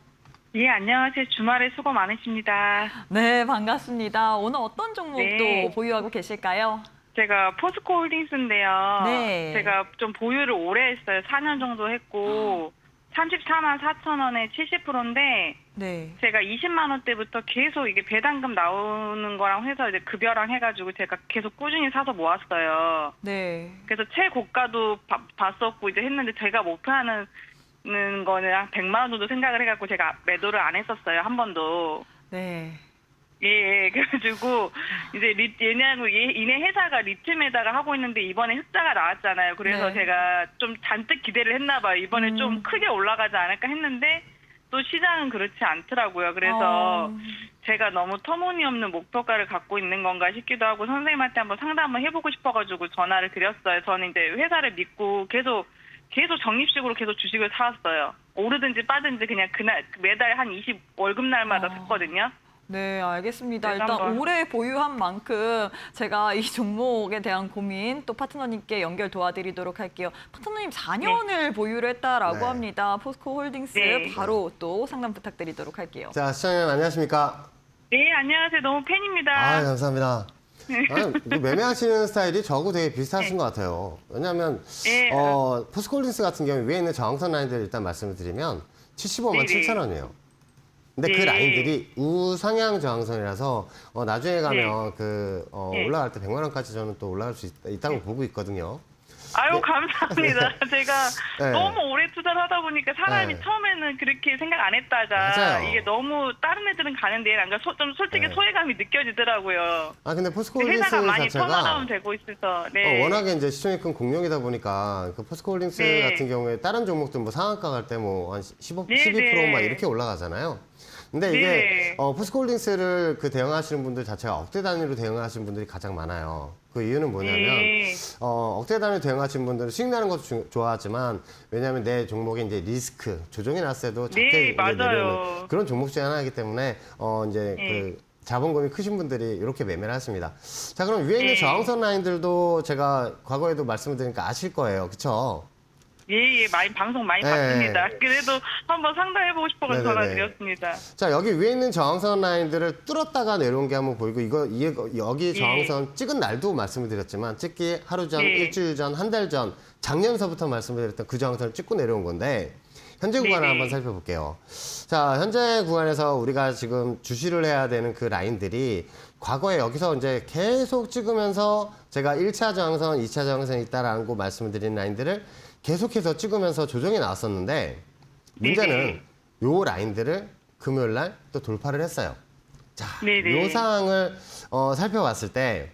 예, 안녕하세요. 주말에 수고 많으십니다. 네, 반갑습니다. 오늘 어떤 종목도 네. 보유하고 계실까요? 제가 포스코 홀딩스인데요. 네. 제가 좀 보유를 오래 했어요. 4년 정도 했고 34만 4천 원에 70%인데 네. 제가 20만 원대부터 계속 이게 배당금 나오는 거랑 해서 이제 급여랑 해가지고 제가 계속 꾸준히 사서 모았어요. 네. 그래서 최고가도 봤었고 이제 했는데 제가 목표하는 거는 한 100만 원 정도 생각을 해갖고 제가 매도를 안 했었어요. 한 번도. 네. 예, 그래가지고 이제 얘네 회사가 리튬에다가 하고 있는데 이번에 흑자가 나왔잖아요. 그래서 네. 제가 좀 잔뜩 기대를 했나 봐요. 이번에 좀 크게 올라가지 않을까 했는데 또 시장은 그렇지 않더라고요. 그래서 제가 너무 터무니없는 목표가를 갖고 있는 건가 싶기도 하고 선생님한테 한번 상담을 해보고 싶어가지고 전화를 드렸어요. 저는 이제 회사를 믿고 계속 적립식으로 계속 주식을 사왔어요. 오르든지 빠든지 그냥 그날 매달 한 20 월급날마다 샀거든요. 네, 알겠습니다. 네, 일단 한번. 오래 보유한 만큼 제가 이 종목에 대한 고민 또 파트너님께 연결 도와드리도록 할게요. 파트너님 4년을 보유를 했다라고 네. 합니다. 포스코 홀딩스 네. 바로 또 상담 부탁드리도록 할게요. 자, 시청자님 안녕하십니까? 네, 안녕하세요. 너무 팬입니다. 감사합니다. 매매하시는 스타일이 저하고 되게 비슷하신 것 같아요. 왜냐하면 네. 포스코홀딩스 같은 경우 위에 있는 저항선 라인들 일단 말씀을 드리면 75만 네네. 7천 원이에요. 근데 그 네. 라인들이 우상향 저항선이라서 나중에 가면 네. 올라갈 때 100만 원까지 저는 또 올라갈 수 있다고 보고 있거든요. 아유, 네. 감사합니다. 제가 네. 너무 오래 투자를 하다 보니까 사람이 네. 처음에는 그렇게 생각 안 했다가 맞아요. 이게 너무 다른 애들은 가는데 난 좀 솔직히 네. 소외감이 느껴지더라고요. 근데 포스코홀딩스 회사가 많이 자체가 턴어라운 되고 있어서. 네. 워낙에 이제 시총이 큰 공룡이다 보니까 그 포스코홀딩스 네. 같은 경우에 다른 종목들 뭐 상한가 갈 때 뭐 한 15, 네, 12% 막 네. 이렇게 올라가잖아요. 근데 이게 네. 포스코홀딩스를 그 대응하시는 분들 자체가 억대 단위로 대응하시는 분들이 가장 많아요. 그 이유는 뭐냐면 네. 억대 단위로 대응하시는 분들은 수익 나는 것도 좋아하지만 왜냐하면 내 종목에 이제 리스크 조정이 났을 때도 작게 네, 이제 맞아요. 내려오는 그런 종목 중에 하나이기 때문에 이제 네. 그 자본금이 크신 분들이 이렇게 매매를 하십니다. 자, 그럼 위에 있는 네. 저항선 라인들도 제가 과거에도 말씀을 드리니까 아실 거예요. 그렇죠? 예, 방송 많이 네. 봤습니다. 그래도 한번 상담해보고 싶어서 네네네. 전화드렸습니다. 자, 여기 위에 있는 저항선 라인들을 뚫었다가 내려온 게 한번 보이고, 여기 예. 저항선 찍은 날도 말씀을 드렸지만, 찍기 하루 전, 예. 일주일 전, 한 달 전, 작년서부터 말씀을 드렸던 그 저항선을 찍고 내려온 건데, 현재 구간을 네네. 한번 살펴볼게요. 자, 현재 구간에서 우리가 지금 주시를 해야 되는 그 라인들이 과거에 여기서 이제 계속 찍으면서 제가 1차 저항선, 2차 저항선이 있다라는 거 말씀을 드린 라인들을 계속해서 찍으면서 조정이 나왔었는데, 문제는 네네. 요 라인들을 금요일 날 또 돌파를 했어요. 자, 네네. 요 상황을 살펴봤을 때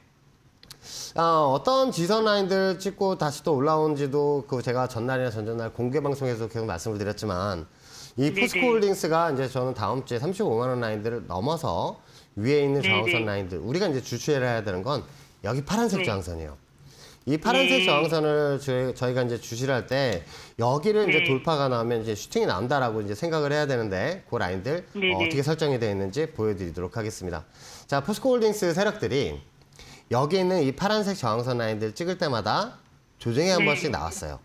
어떤 지선 라인들 찍고 다시 또 올라온지도 그 제가 전날이나 전전날 공개 방송에서 계속 말씀을 드렸지만 이 네네. 포스코홀딩스가 이제 저는 다음 주에 35만 원 라인들을 넘어서 위에 있는 저항선 네네. 라인들 우리가 이제 주시를 해야 되는 건 여기 파란색 네. 저항선이에요. 이 파란색 저항선을 저희가 이제 주시를 할 때 여기를 이제 네. 돌파가 나오면 이제 슈팅이 나온다라고 이제 생각을 해야 되는데 그 라인들 네네. 어떻게 설정이 되어 있는지 보여드리도록 하겠습니다. 자, 포스코홀딩스 세력들이 여기 있는 이 파란색 저항선 라인들 찍을 때마다 조정이 한 네. 번씩 나왔어요.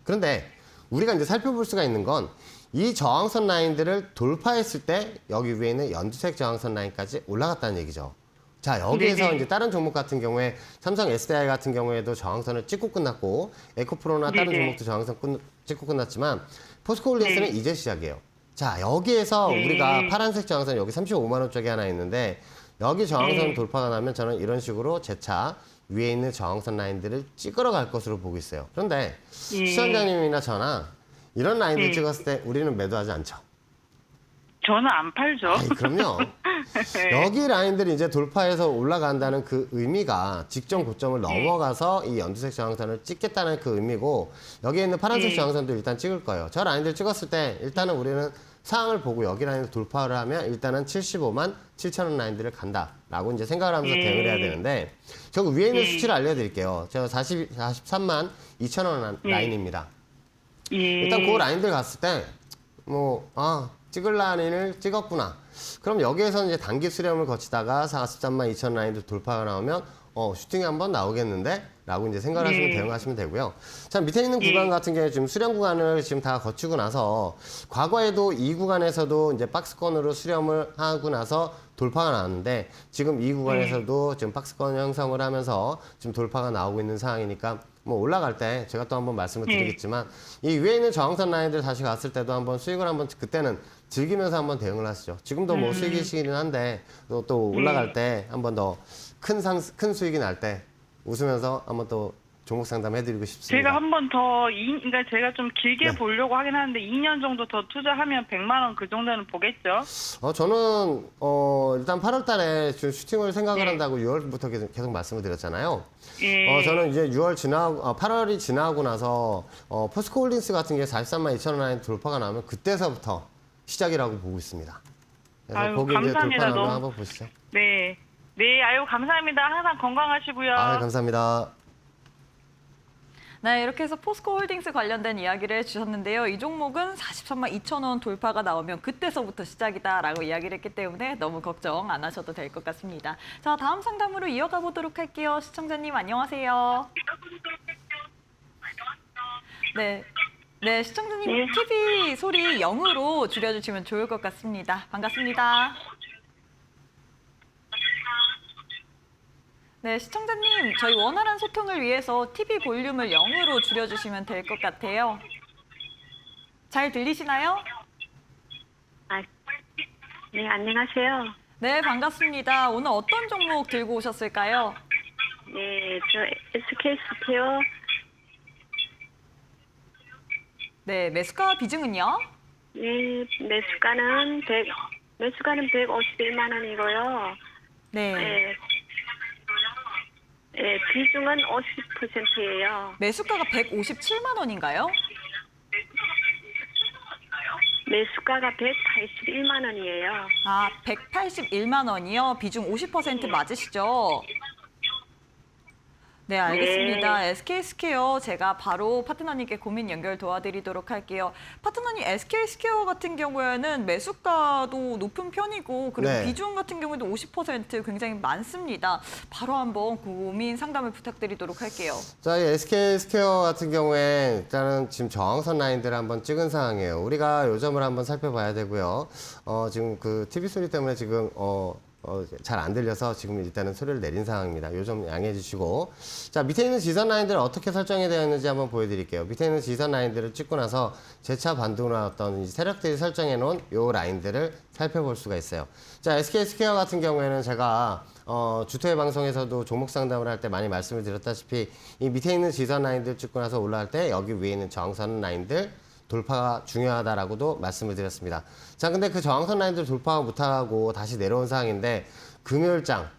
그런데 우리가 이제 살펴볼 수가 있는 건 이 저항선 라인들을 돌파했을 때 여기 위에 있는 연두색 저항선 라인까지 올라갔다는 얘기죠. 자, 여기에서 네네. 이제 다른 종목 같은 경우에 삼성 SDI 같은 경우에도 저항선을 찍고 끝났고 에코프로나 다른 네네. 종목도 저항선 찍고 끝났지만 포스코홀딩스는 네. 이제 시작이에요. 자, 여기에서 네. 우리가 파란색 저항선 여기 35만 원 쪽에 하나 있는데 여기 저항선 네. 돌파가 나면 저는 이런 식으로 재차 위에 있는 저항선 라인들을 찍으러 갈 것으로 보고 있어요. 그런데 예. 시청자님이나 저나 이런 라인들 네. 찍었을 때 우리는 매도하지 않죠. 저는 안 팔죠. 아이, 그럼요. 네. 여기 라인들이 이제 돌파해서 올라간다는 그 의미가 직전 고점을 넘어가서 이 연두색 저항선을 찍겠다는 그 의미고 여기에 있는 파란색 네. 저항선도 일단 찍을 거예요. 저 라인들 찍었을 때 일단은 우리는 상황을 보고 여기 라인을 돌파를 하면 일단은 75만 7천 원 라인들을 간다라고 이제 생각을 하면서 네. 대응을 해야 되는데 저 위에 있는 네. 수치를 알려드릴게요. 저 43만 2천 원 네. 라인입니다. 예. 일단 그 라인들 갔을 때, 찍을 라인을 찍었구나. 그럼 여기에서 이제 단기 수렴을 거치다가 43만 2천 라인도 돌파가 나오면, 슈팅이 한번 나오겠는데? 라고 이제 생각을 하시면 대응하시면 되고요. 자, 밑에 있는 구간 같은 경우에 지금 수렴 구간을 지금 다 거치고 나서, 과거에도 이 구간에서도 이제 박스권으로 수렴을 하고 나서 돌파가 나왔는데, 지금 이 구간에서도 지금 박스권 형성을 하면서 지금 돌파가 나오고 있는 상황이니까, 뭐 올라갈 때 제가 또 한번 말씀을 드리겠지만 이 위에 있는 저항선 라인들 다시 갔을 때도 한번 수익을 한번 그때는 즐기면서 한번 대응을 하시죠. 지금도 뭐 수익이시기는 한데 또 올라갈 때 한번 더 큰 수익이 날 때 웃으면서 한번 또 종목 상담해드리고 싶습니다. 제가 한 번 더, 그러니까 제가 좀 길게 네. 보려고 하긴 하는데 2년 정도 더 투자하면 100만 원 그 정도는 보겠죠? 저는 일단 8월 달에 지금 슈팅을 생각을 네. 한다고 6월부터 계속 말씀을 드렸잖아요. 예. 저는 이제 8월이 지나고 나서 포스코홀딩스 같은 게 43만 2천 원 라인 돌파가 나오면 그때서부터 시작이라고 보고 있습니다. 그래서 아유, 거기 이제 감사합니다. 돌파 나오면 너무- 한번 보시죠. 네. 네, 아유, 감사합니다. 항상 건강하시고요. 감사합니다. 네, 이렇게 해서 포스코홀딩스 관련된 이야기를 해주셨는데요. 이 종목은 43만 2천 원 돌파가 나오면 그때서부터 시작이다라고 이야기를 했기 때문에 너무 걱정 안 하셔도 될 것 같습니다. 자, 다음 상담으로 이어가 보도록 할게요. 시청자님 안녕하세요. 네, 시청자님 네. TV 소리 0으로 줄여주시면 좋을 것 같습니다. 반갑습니다. 네, 시청자님, 저희 원활한 소통을 위해서 TV 볼륨을 0으로 줄여주시면 될 것 같아요. 잘 들리시나요? 네, 안녕하세요. 네, 반갑습니다. 오늘 어떤 종목 들고 오셨을까요? 네, 저 SK스퀘어 네, 매수가 비중은요? 네, 매수가는 151만 원이고요. 네, 네, 비중은 50%예요. 매수가가 157만 원인가요? 네, 매수가가 181만 원이에요. 아, 181만 원이요? 비중 50% 맞으시죠? 네, 알겠습니다. SK스퀘어 제가 바로 파트너님께 고민 연결 도와드리도록 할게요. 파트너님, SK스퀘어 같은 경우에는 매수가도 높은 편이고 그리고 네. 비중 같은 경우에도 50% 굉장히 많습니다. 바로 한번 고민 상담을 부탁드리도록 할게요. 자, 이 SK 스퀘어 같은 경우에 일단은 지금 저항선 라인들을 한번 찍은 상황이에요. 우리가 요점을 한번 살펴봐야 되고요. 지금 그 TV 소리 때문에 지금 잘 안 들려서 지금 일단은 소리를 내린 상황입니다. 요점 양해해 주시고. 자, 밑에 있는 지선 라인들을 어떻게 설정이 되어 있는지 한번 보여드릴게요. 밑에 있는 지선 라인들을 찍고 나서 재차 반등으로 어떤 세력들이 설정해 놓은 요 라인들을 살펴볼 수가 있어요. 자, SK 스퀘어 같은 경우에는 제가 주토의 방송에서도 종목 상담을 할 때 많이 말씀을 드렸다시피 이 밑에 있는 지선 라인들 찍고 나서 올라갈 때 여기 위에 있는 저항선 라인들 돌파가 중요하다라고도 말씀을 드렸습니다. 자, 근데 그 저항선 라인들 돌파 못하고 다시 내려온 상황인데 금요일장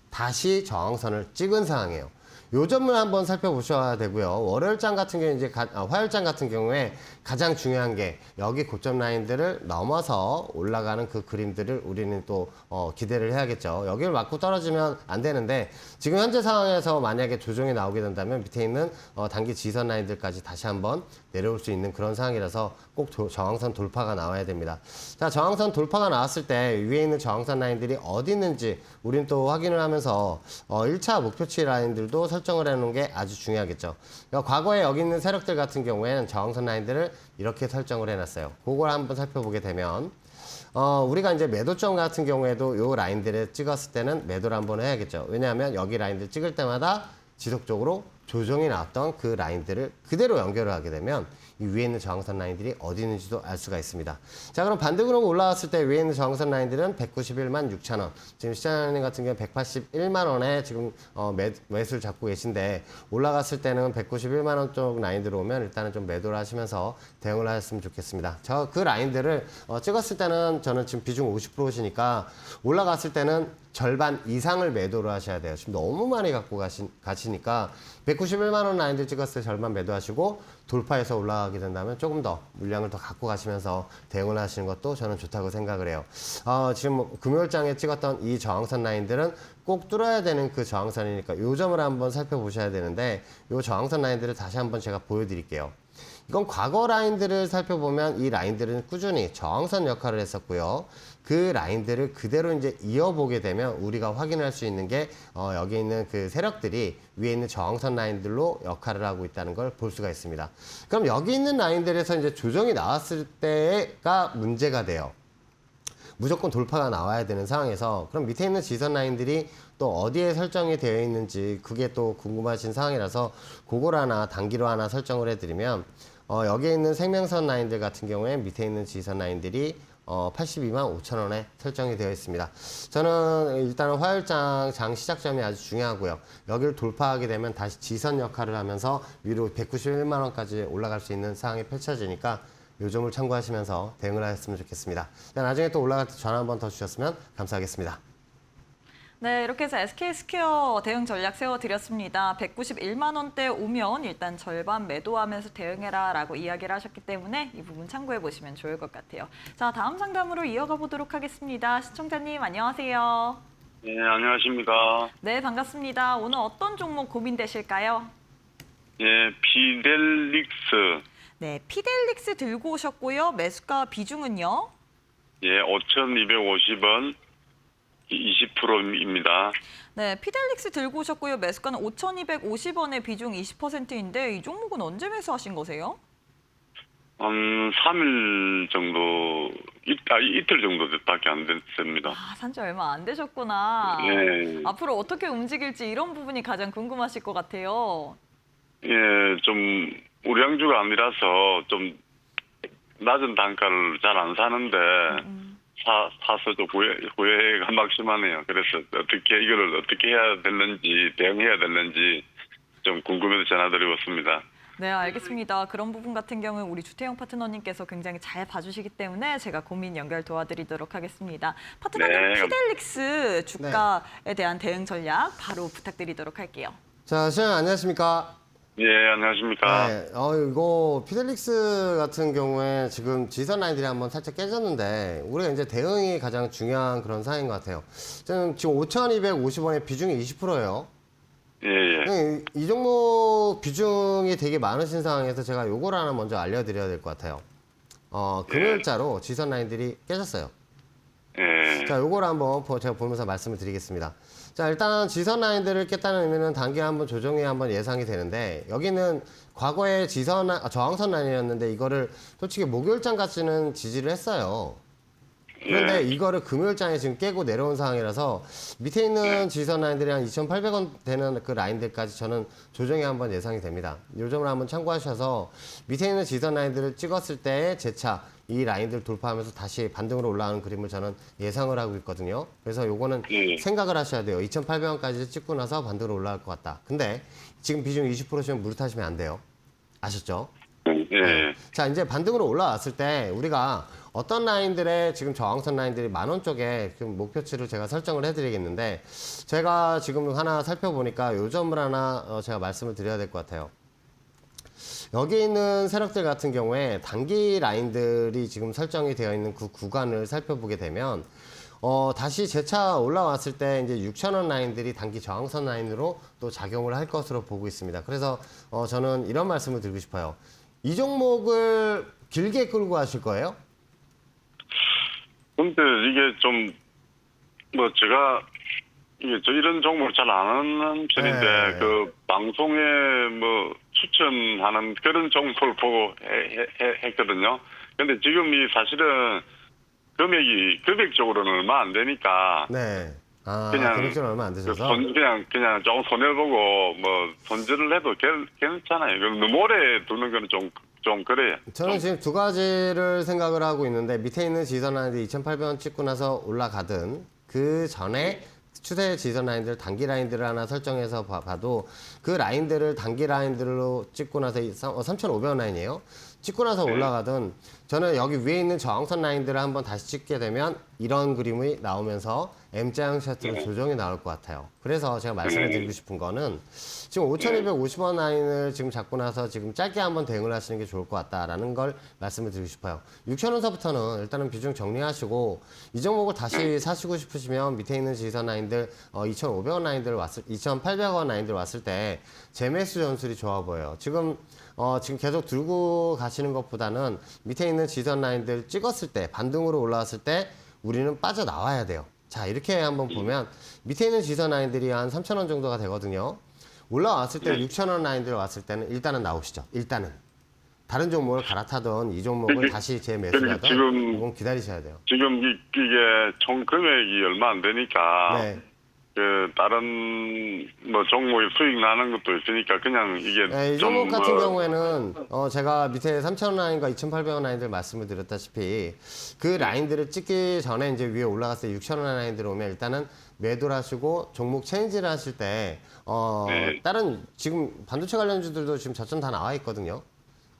다시 저항선을 찍은 상황이에요. 요 점을 한번 살펴보셔야 되고요. 월요일장 같은 경우에 이제 화요일장 같은 경우에 가장 중요한 게 여기 고점 라인들을 넘어서 올라가는 그 그림들을 우리는 또 기대를 해야겠죠. 여기를 맞고 떨어지면 안 되는데 지금 현재 상황에서 만약에 조정이 나오게 된다면 밑에 있는 단기 지선 라인들까지 다시 한번 내려올 수 있는 그런 상황이라서 꼭 저항선 돌파가 나와야 됩니다. 자, 저항선 돌파가 나왔을 때 위에 있는 저항선 라인들이 어디 있는지 우린 또 확인을 하면서 1차 목표치 라인들도 설정을 해놓은 게 아주 중요하겠죠. 그러니까 과거에 여기 있는 세력들 같은 경우에는 저항선 라인들을 이렇게 설정을 해놨어요. 그걸 한번 살펴보게 되면 우리가 이제 매도점 같은 경우에도 요 라인들을 찍었을 때는 매도를 한번 해야겠죠. 왜냐하면 여기 라인들 찍을 때마다 지속적으로 조정이 나왔던 그 라인들을 그대로 연결을 하게 되면 이 위에 있는 저항선 라인들이 어디 있는지도 알 수가 있습니다. 자, 그럼 반등으로 올라왔을 때 위에 있는 저항선 라인들은 191만 6천 원. 지금 시장님 같은 경우는 181만 원에 지금 매수를 잡고 계신데 올라갔을 때는 191만 원 쪽 라인 들어오면 일단은 좀 매도를 하시면서 대응을 하셨으면 좋겠습니다. 저 그 라인들을 찍었을 때는 저는 지금 비중 50%시니까 올라갔을 때는 절반 이상을 매도를 하셔야 돼요. 지금 너무 많이 갖고 가시니까 191만 원 라인들 찍었을 때 절반 매도하시고 돌파해서 올라가게 된다면 조금 더 물량을 더 갖고 가시면서 대응을 하시는 것도 저는 좋다고 생각을 해요. 지금 금요일장에 찍었던 이 저항선 라인들은 꼭 뚫어야 되는 그 저항선이니까 이 점을 한번 살펴보셔야 되는데 이 저항선 라인들을 다시 한번 제가 보여드릴게요. 이건 과거 라인들을 살펴보면 이 라인들은 꾸준히 저항선 역할을 했었고요. 그 라인들을 그대로 이제 이어보게 되면 우리가 확인할 수 있는 게 여기 있는 그 세력들이 위에 있는 저항선 라인들로 역할을 하고 있다는 걸 볼 수가 있습니다. 그럼 여기 있는 라인들에서 이제 조정이 나왔을 때가 문제가 돼요. 무조건 돌파가 나와야 되는 상황에서 그럼 밑에 있는 지선 라인들이 또 어디에 설정이 되어 있는지 그게 또 궁금하신 상황이라서 그걸 하나 단기로 하나 설정을 해드리면 여기에 있는 생명선 라인들 같은 경우에 밑에 있는 지선 라인들이 82만 5천 원에 설정이 되어 있습니다. 저는 일단은 화요일장 장 시작점이 아주 중요하고요. 여기를 돌파하게 되면 다시 지선 역할을 하면서 위로 191만 원까지 올라갈 수 있는 상황이 펼쳐지니까 요 점을 참고하시면서 대응을 하셨으면 좋겠습니다. 나중에 또 올라갈 때 전화 한 번 더 주셨으면 감사하겠습니다. 네, 이렇게 해서 SK스퀘어 대응 전략 세워드렸습니다. 191만 원대 오면 일단 절반 매도하면서 대응해라라고 이야기를 하셨기 때문에 이 부분 참고해 보시면 좋을 것 같아요. 자, 다음 상담으로 이어가 보도록 하겠습니다. 시청자님 안녕하세요. 네, 안녕하십니까. 네, 반갑습니다. 오늘 어떤 종목 고민되실까요? 예, 피델릭스. 네, 피델릭스 들고 오셨고요. 매수가 비중은요? 예, 5,250원 20%입니다. 네, 피델릭스 들고 오셨고요. 매수가는 5,250원의 비중 20%인데 이 종목은 언제 매수하신 거세요? 한 3일 정도, 이틀 정도밖에 안 됐습니다. 아, 산지 얼마 안 되셨구나. 예. 앞으로 어떻게 움직일지 이런 부분이 가장 궁금하실 것 같아요. 예, 좀 우량주가 아니라서 좀 낮은 단가를 잘 안 사는데 사서 좀 후회가 막심하네요. 그래서 이거를 어떻게 해야 되는지 대응해야 되는지 좀 궁금해서 전화드리겠습니다. 네, 알겠습니다. 그런 부분 같은 경우는 우리 주태영 파트너님께서 굉장히 잘 봐주시기 때문에 제가 고민 연결 도와드리도록 하겠습니다. 파트너님, 네. 피델릭스 주가에 대한 대응 전략 바로 부탁드리도록 할게요. 자, 시장님 안녕하십니까? 예, 안녕하십니까. 네, 이거 피델릭스 같은 경우에 지금 지선 라인들이 한번 살짝 깨졌는데 우리가 이제 대응이 가장 중요한 그런 사항인 것 같아요. 지금 5,250원의 비중이 20%예요. 예, 예. 이 종목 비중이 되게 많으신 상황에서 제가 요걸 하나 먼저 알려드려야 될 것 같아요. 금요일자로 지선 라인들이 깨졌어요. 예. 자, 요걸 한번 제가 보면서 말씀을 드리겠습니다. 자, 일단 지선 라인들을 깼다는 의미는 단기 한번 조정이 한번 예상이 되는데 여기는 과거에 저항선 라인이었는데 이거를 솔직히 목요일장까지는 지지를 했어요. 그런데 이거를 금요일장에 지금 깨고 내려온 상황이라서 밑에 있는 지선 라인들이 한 2,800원 되는 그 라인들까지 저는 조정이 한번 예상이 됩니다. 요 점을 한번 참고하셔서 밑에 있는 지선 라인들을 찍었을 때 재차 이 라인들 돌파하면서 다시 반등으로 올라가는 그림을 저는 예상을 하고 있거든요. 그래서 요거는 생각을 하셔야 돼요. 2,800원까지 찍고 나서 반등으로 올라갈 것 같다. 근데 지금 비중 20%시면 무리타시면 안 돼요. 아셨죠? 예. 자, 이제 반등으로 올라왔을 때 우리가 어떤 라인들의 지금 저항선 라인들이 10,000원 쪽에 지금 목표치를 제가 설정을 해드리겠는데 제가 지금 하나 살펴보니까 요 점을 하나 제가 말씀을 드려야 될 것 같아요. 여기 있는 세력들 같은 경우에 단기 라인들이 지금 설정이 되어 있는 그 구간을 살펴보게 되면 다시 재차 올라왔을 때 이제 6,000원 라인들이 단기 저항선 라인으로 또 작용을 할 것으로 보고 있습니다. 그래서 저는 이런 말씀을 드리고 싶어요. 이 종목을 길게 끌고 가실 거예요? 근데 이게 좀, 제가, 저 이런 종목을 잘 안 하는 편인데, 네. 그, 방송에 추천하는 그런 종목을 보고 했거든요. 근데 지금 사실은 금액적으로는 얼마 안 되니까, 네. 그냥 금액적으로 얼마 안 되셔서? 그냥 조금 손해보고, 손질을 해도 괜찮아요. 너무 오래 두는 거는 좀 그래요. 저는 지금 두 가지를 생각을 하고 있는데 밑에 있는 지선 라인들이 2,800원 찍고 나서 올라가든 그 전에 추세 지선 라인들 단기 라인들을 하나 설정해서 봐도 그 라인들을 단기 라인들로 찍고 나서 3,500원 라인이에요. 찍고 나서 올라가든 저는 여기 위에 있는 저항선 라인들을 한번 다시 찍게 되면 이런 그림이 나오면서 M자형 차트로 조정이 나올 것 같아요. 그래서 제가 말씀을 드리고 싶은 거는 지금 5,250원 라인을 지금 잡고 나서 지금 짧게 한번 대응을 하시는 게 좋을 것 같다라는 걸 말씀을 드리고 싶어요. 6,000원서부터는 일단은 비중 정리하시고 이 종목을 다시 사시고 싶으시면 밑에 있는 지선 라인들 2,500원 라인들 2,800원 라인들 왔을 때 재매수 전술이 좋아 보여요. 지금 계속 들고 가시는 것보다는 밑에 있는 지선 라인들 찍었을 때 반등으로 올라왔을 때 우리는 빠져나와야 돼요. 자, 이렇게 한번 보면 밑에 있는 지선 라인들이 한 3,000원 정도가 되거든요. 올라왔을 때 6,000원 라인들 왔을 때는 일단은 나오시죠. 일단은. 다른 종목을 갈아타던 이 종목을 다시 재매수하던 지금 이건 기다리셔야 돼요. 지금 이게 총 금액이 얼마 안 되니까 네. 다른 종목에 수익 나는 것도 있으니까 그냥 이게 네, 이 종목 같은 경우에는 제가 밑에 3,000원 라인과 2,800원 라인들 말씀을 드렸다시피 그 라인들을 찍기 전에 이제 위에 올라갔을 때 6,000원 라인들 오면 일단은 매도를 하시고 종목 체인지를 하실 때 다른 지금 반도체 관련주들도 지금 저점 다 나와 있거든요.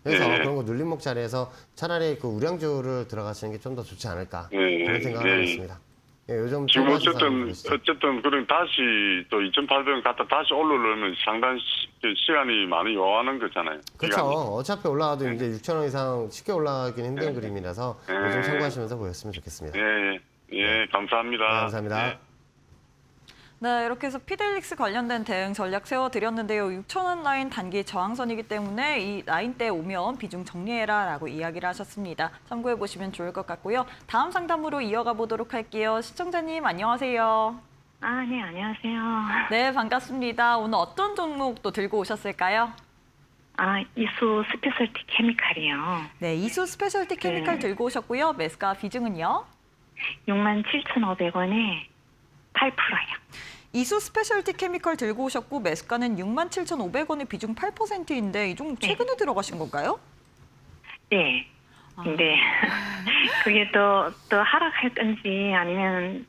그래서 그런 거 눌림목 자리에서 차라리 그 우량주를 들어가시는 게 좀 더 좋지 않을까 그런 생각을 하고 있습니다. 예, 요즘 지금 어쨌든 그럼 다시 또 2,800원 갖다 다시 올라오려면 상당히 시간이 많이 요하는 거잖아요. 그렇죠. 시간이. 어차피 올라가도 이제 6,000원 이상 쉽게 올라가긴 힘든 그림이라서 요즘 참고하시면서 보였으면 좋겠습니다. 예, 감사합니다. 네, 감사합니다. 예. 네, 이렇게 해서 피델릭스 관련된 대응 전략 세워드렸는데요. 6,000원 라인 단기 저항선이기 때문에 이 라인대 오면 비중 정리해라라고 이야기를 하셨습니다. 참고해보시면 좋을 것 같고요. 다음 상담으로 이어가 보도록 할게요. 시청자님 안녕하세요. 네, 안녕하세요. 네, 반갑습니다. 오늘 어떤 종목 또 들고 오셨을까요? 이수 스페셜티 케미칼이요. 네, 이수 스페셜티 케미칼 들고 오셨고요. 매수가 비중은요? 67,500원에 8%요. 이수 스페셜티 케미컬 들고 오셨고 매수가는 67,500원의 비중 8%인데 이 종목 최근에 들어가신 건가요? 네. 네. 그게 또 하락할 건지 아니면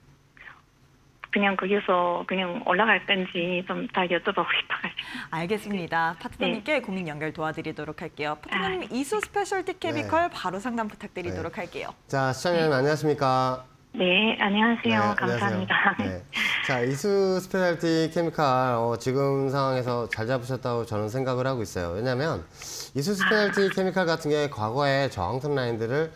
그냥 거기서 그냥 올라갈 건지 좀 다 여쭤보고 싶어가지고. 알겠습니다. 파트너님께 고민 연결 도와드리도록 할게요. 파트너님 이수 스페셜티 케미컬 바로 상담 부탁드리도록 할게요. 자, 시청자님 안녕하십니까? 네, 안녕하세요. 네, 감사합니다. 안녕하세요. 네. 자, 이수 스페셜티 케미칼 지금 상황에서 잘 잡으셨다고 저는 생각을 하고 있어요. 왜냐하면 이수 스페셜티 케미칼 같은 게 과거에 저항선 라인들을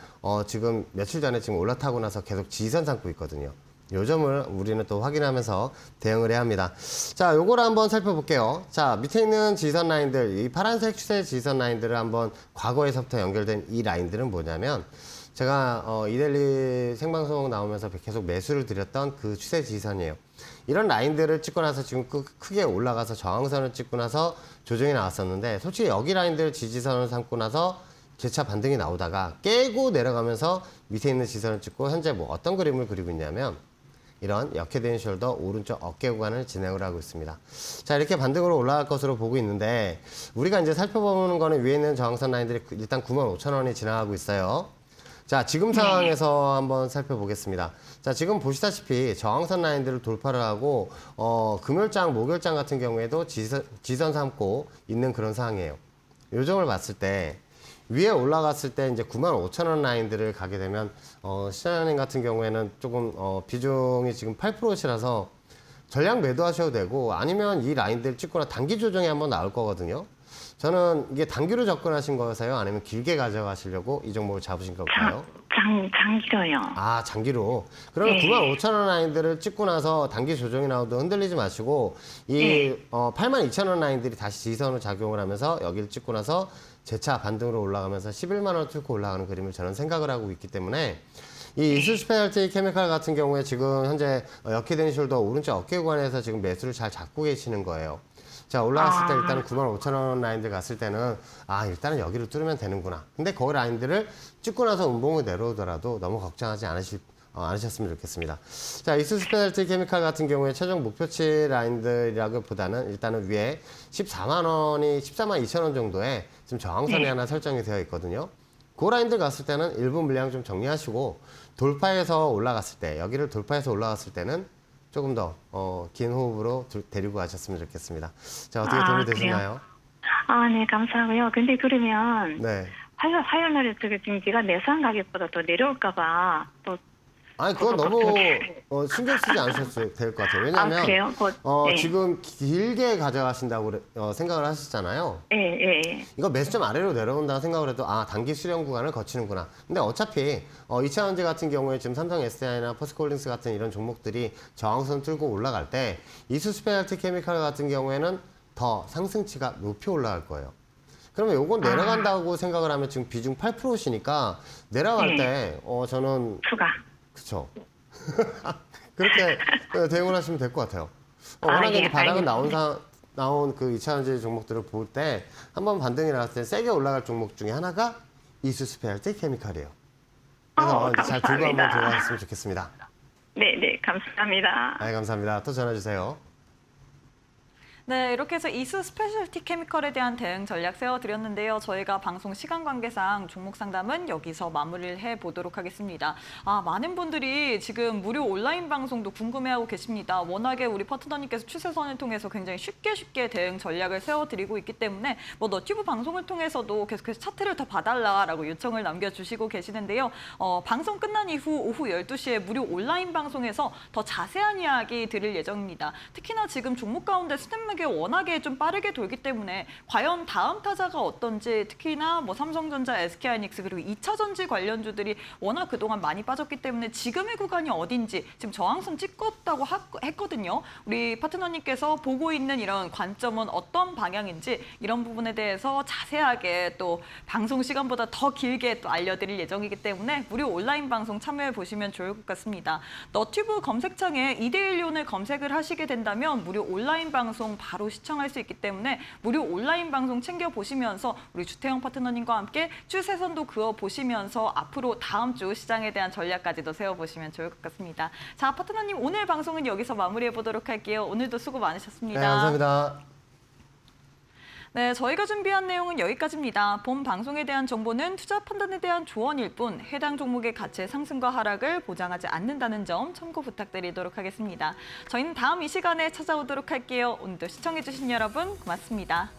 지금 며칠 전에 지금 올라타고 나서 계속 지선 삼고 있거든요. 요 점을 우리는 또 확인하면서 대응을 해야 합니다. 자, 요거를 한번 살펴볼게요. 자, 밑에 있는 지선 라인들, 이 파란색 추세 지선 라인들을 한번 과거에서부터 연결된 이 라인들은 뭐냐면 제가 이데일리 생방송 나오면서 계속 매수를 드렸던 그 추세 지선이에요. 이런 라인들을 찍고 나서 지금 크게 올라가서 저항선을 찍고 나서 조정이 나왔었는데 솔직히 여기 라인들 지지선을 삼고 나서 재차 반등이 나오다가 깨고 내려가면서 밑에 있는 지선을 찍고 현재 뭐 어떤 그림을 그리고 있냐면 이런 역헤드 숄더 오른쪽 어깨 구간을 진행을 하고 있습니다. 자, 이렇게 반등으로 올라갈 것으로 보고 있는데 우리가 이제 살펴보는 거는 위에 있는 저항선 라인들이 일단 95,000원이 지나가고 있어요. 자, 지금 상황에서 한번 살펴보겠습니다. 자, 지금 보시다시피 저항선 라인들을 돌파를 하고 금요일장, 목요일장 같은 경우에도 지선 삼고 있는 그런 상황이에요. 요점을 봤을 때 위에 올라갔을 때 이제 95,000원 라인들을 가게 되면 시장님 같은 경우에는 조금 비중이 지금 8%시라서 전량 매도하셔도 되고 아니면 이 라인들 찍거나 단기 조정이 한번 나올 거거든요. 저는 이게 단기로 접근하신 거세요? 아니면 길게 가져가시려고 이 종목을 잡으신 걸까요? 장기로요. 아, 장기로. 그러면 네. 95,000원 라인들을 찍고 나서 단기 조정이 나오도 흔들리지 마시고 이 82,000원 라인들이 다시 지선으로 작용을 하면서 여기를 찍고 나서 재차 반등으로 올라가면서 11만 원 뚫고 올라가는 그림을 저는 생각을 하고 있기 때문에 이 이수 스페셜티 케미칼 같은 경우에 지금 현재 역헤드 숄더 오른쪽 어깨 구간에서 지금 매수를 잘 잡고 계시는 거예요. 자, 올라갔을 때 일단은 95,000원 라인들 갔을 때는 일단은 여기로 뚫으면 되는구나. 근데 그 라인들을 찍고 나서 음봉을 내려오더라도 너무 걱정하지 않으셨으면 좋겠습니다. 자, 이수 스페셜티 케미칼 같은 경우에 최종 목표치 라인들이라기보다는 일단은 위에 14만 원이 14만 2천 원 정도에 지금 저항선이 하나 설정이 되어 있거든요. 그 라인들 갔을 때는 일부 물량 좀 정리하시고 돌파해서 올라갔을 때, 여기를 돌파해서 올라갔을 때는 조금 더 긴 호흡으로 데리고 가셨으면 좋겠습니다. 자, 어떻게 도움이 되시나요? 네, 감사하고요. 근데 그러면 네. 화요일 날에 지금 제가 매수한 가격보다 더 내려올까봐 또 아니, 그건 너무 신경 쓰지 않으셔도 될 것 같아요. 왜냐하면 그래요? 네. 지금 길게 가져가신다고 생각을 하셨잖아요. 예. 이거 매수점 아래로 내려온다고 생각을 해도 단기 수렴 구간을 거치는구나. 근데 어차피 이차전지 같은 경우에 지금 삼성 SDI나 포스코홀딩스 같은 이런 종목들이 저항선 뚫고 올라갈 때 이수 스페셜티 케미칼 같은 경우에는 더 상승치가 높이 올라갈 거예요. 그러면 요건 내려간다고 생각을 하면 지금 비중 8%시니까 내려갈 때 저는 추가. 그쵸. 그렇게 대응을 하시면 될 것 같아요. 워낙에 이제 바닥은 나온 그 2차전지 종목들을 볼 때 한번 반등이 나왔을 때 세게 올라갈 종목 중에 하나가 이수 스페셜티 케미칼이에요. 그래서 잘 들고 한번 들어가셨으면 좋겠습니다. 네, 감사합니다. 네, 감사합니다. 또 전화 주세요. 네, 이렇게 해서 이수 스페셜티 케미컬에 대한 대응 전략 세워드렸는데요. 저희가 방송 시간 관계상 종목 상담은 여기서 마무리를 해보도록 하겠습니다. 많은 분들이 지금 무료 온라인 방송도 궁금해하고 계십니다. 워낙에 우리 파트너님께서 추세선을 통해서 굉장히 쉽게 대응 전략을 세워드리고 있기 때문에 너튜브 방송을 통해서도 계속해서 차트를 더 봐달라라고 요청을 남겨주시고 계시는데요. 방송 끝난 이후 오후 12시에 무료 온라인 방송에서 더 자세한 이야기 드릴 예정입니다. 특히나 지금 종목 가운데 스냅맥이 워낙에 좀 빠르게 돌기 때문에 과연 다음 타자가 어떤지 특히나 삼성전자, SK하이닉스 그리고 2차전지 관련주들이 워낙 그동안 많이 빠졌기 때문에 지금의 구간이 어딘지 지금 저항선 찍었다고 했거든요. 우리 파트너님께서 보고 있는 이런 관점은 어떤 방향인지 이런 부분에 대해서 자세하게 또 방송 시간보다 더 길게 또 알려드릴 예정이기 때문에 무료 온라인 방송 참여해 보시면 좋을 것 같습니다. 너튜브 검색창에 이데일리온을 검색을 하시게 된다면 무료 온라인 방송 바로 시청할 수 있기 때문에 무료 온라인 방송 챙겨보시면서 우리 주태영 파트너님과 함께 추세선도 그어보시면서 앞으로 다음 주 시장에 대한 전략까지도 세워보시면 좋을 것 같습니다. 자, 파트너님 오늘 방송은 여기서 마무리해보도록 할게요. 오늘도 수고 많으셨습니다. 네, 감사합니다. 네, 저희가 준비한 내용은 여기까지입니다. 본 방송에 대한 정보는 투자 판단에 대한 조언일 뿐 해당 종목의 가치의 상승과 하락을 보장하지 않는다는 점 참고 부탁드리도록 하겠습니다. 저희는 다음 이 시간에 찾아오도록 할게요. 오늘도 시청해주신 여러분 고맙습니다.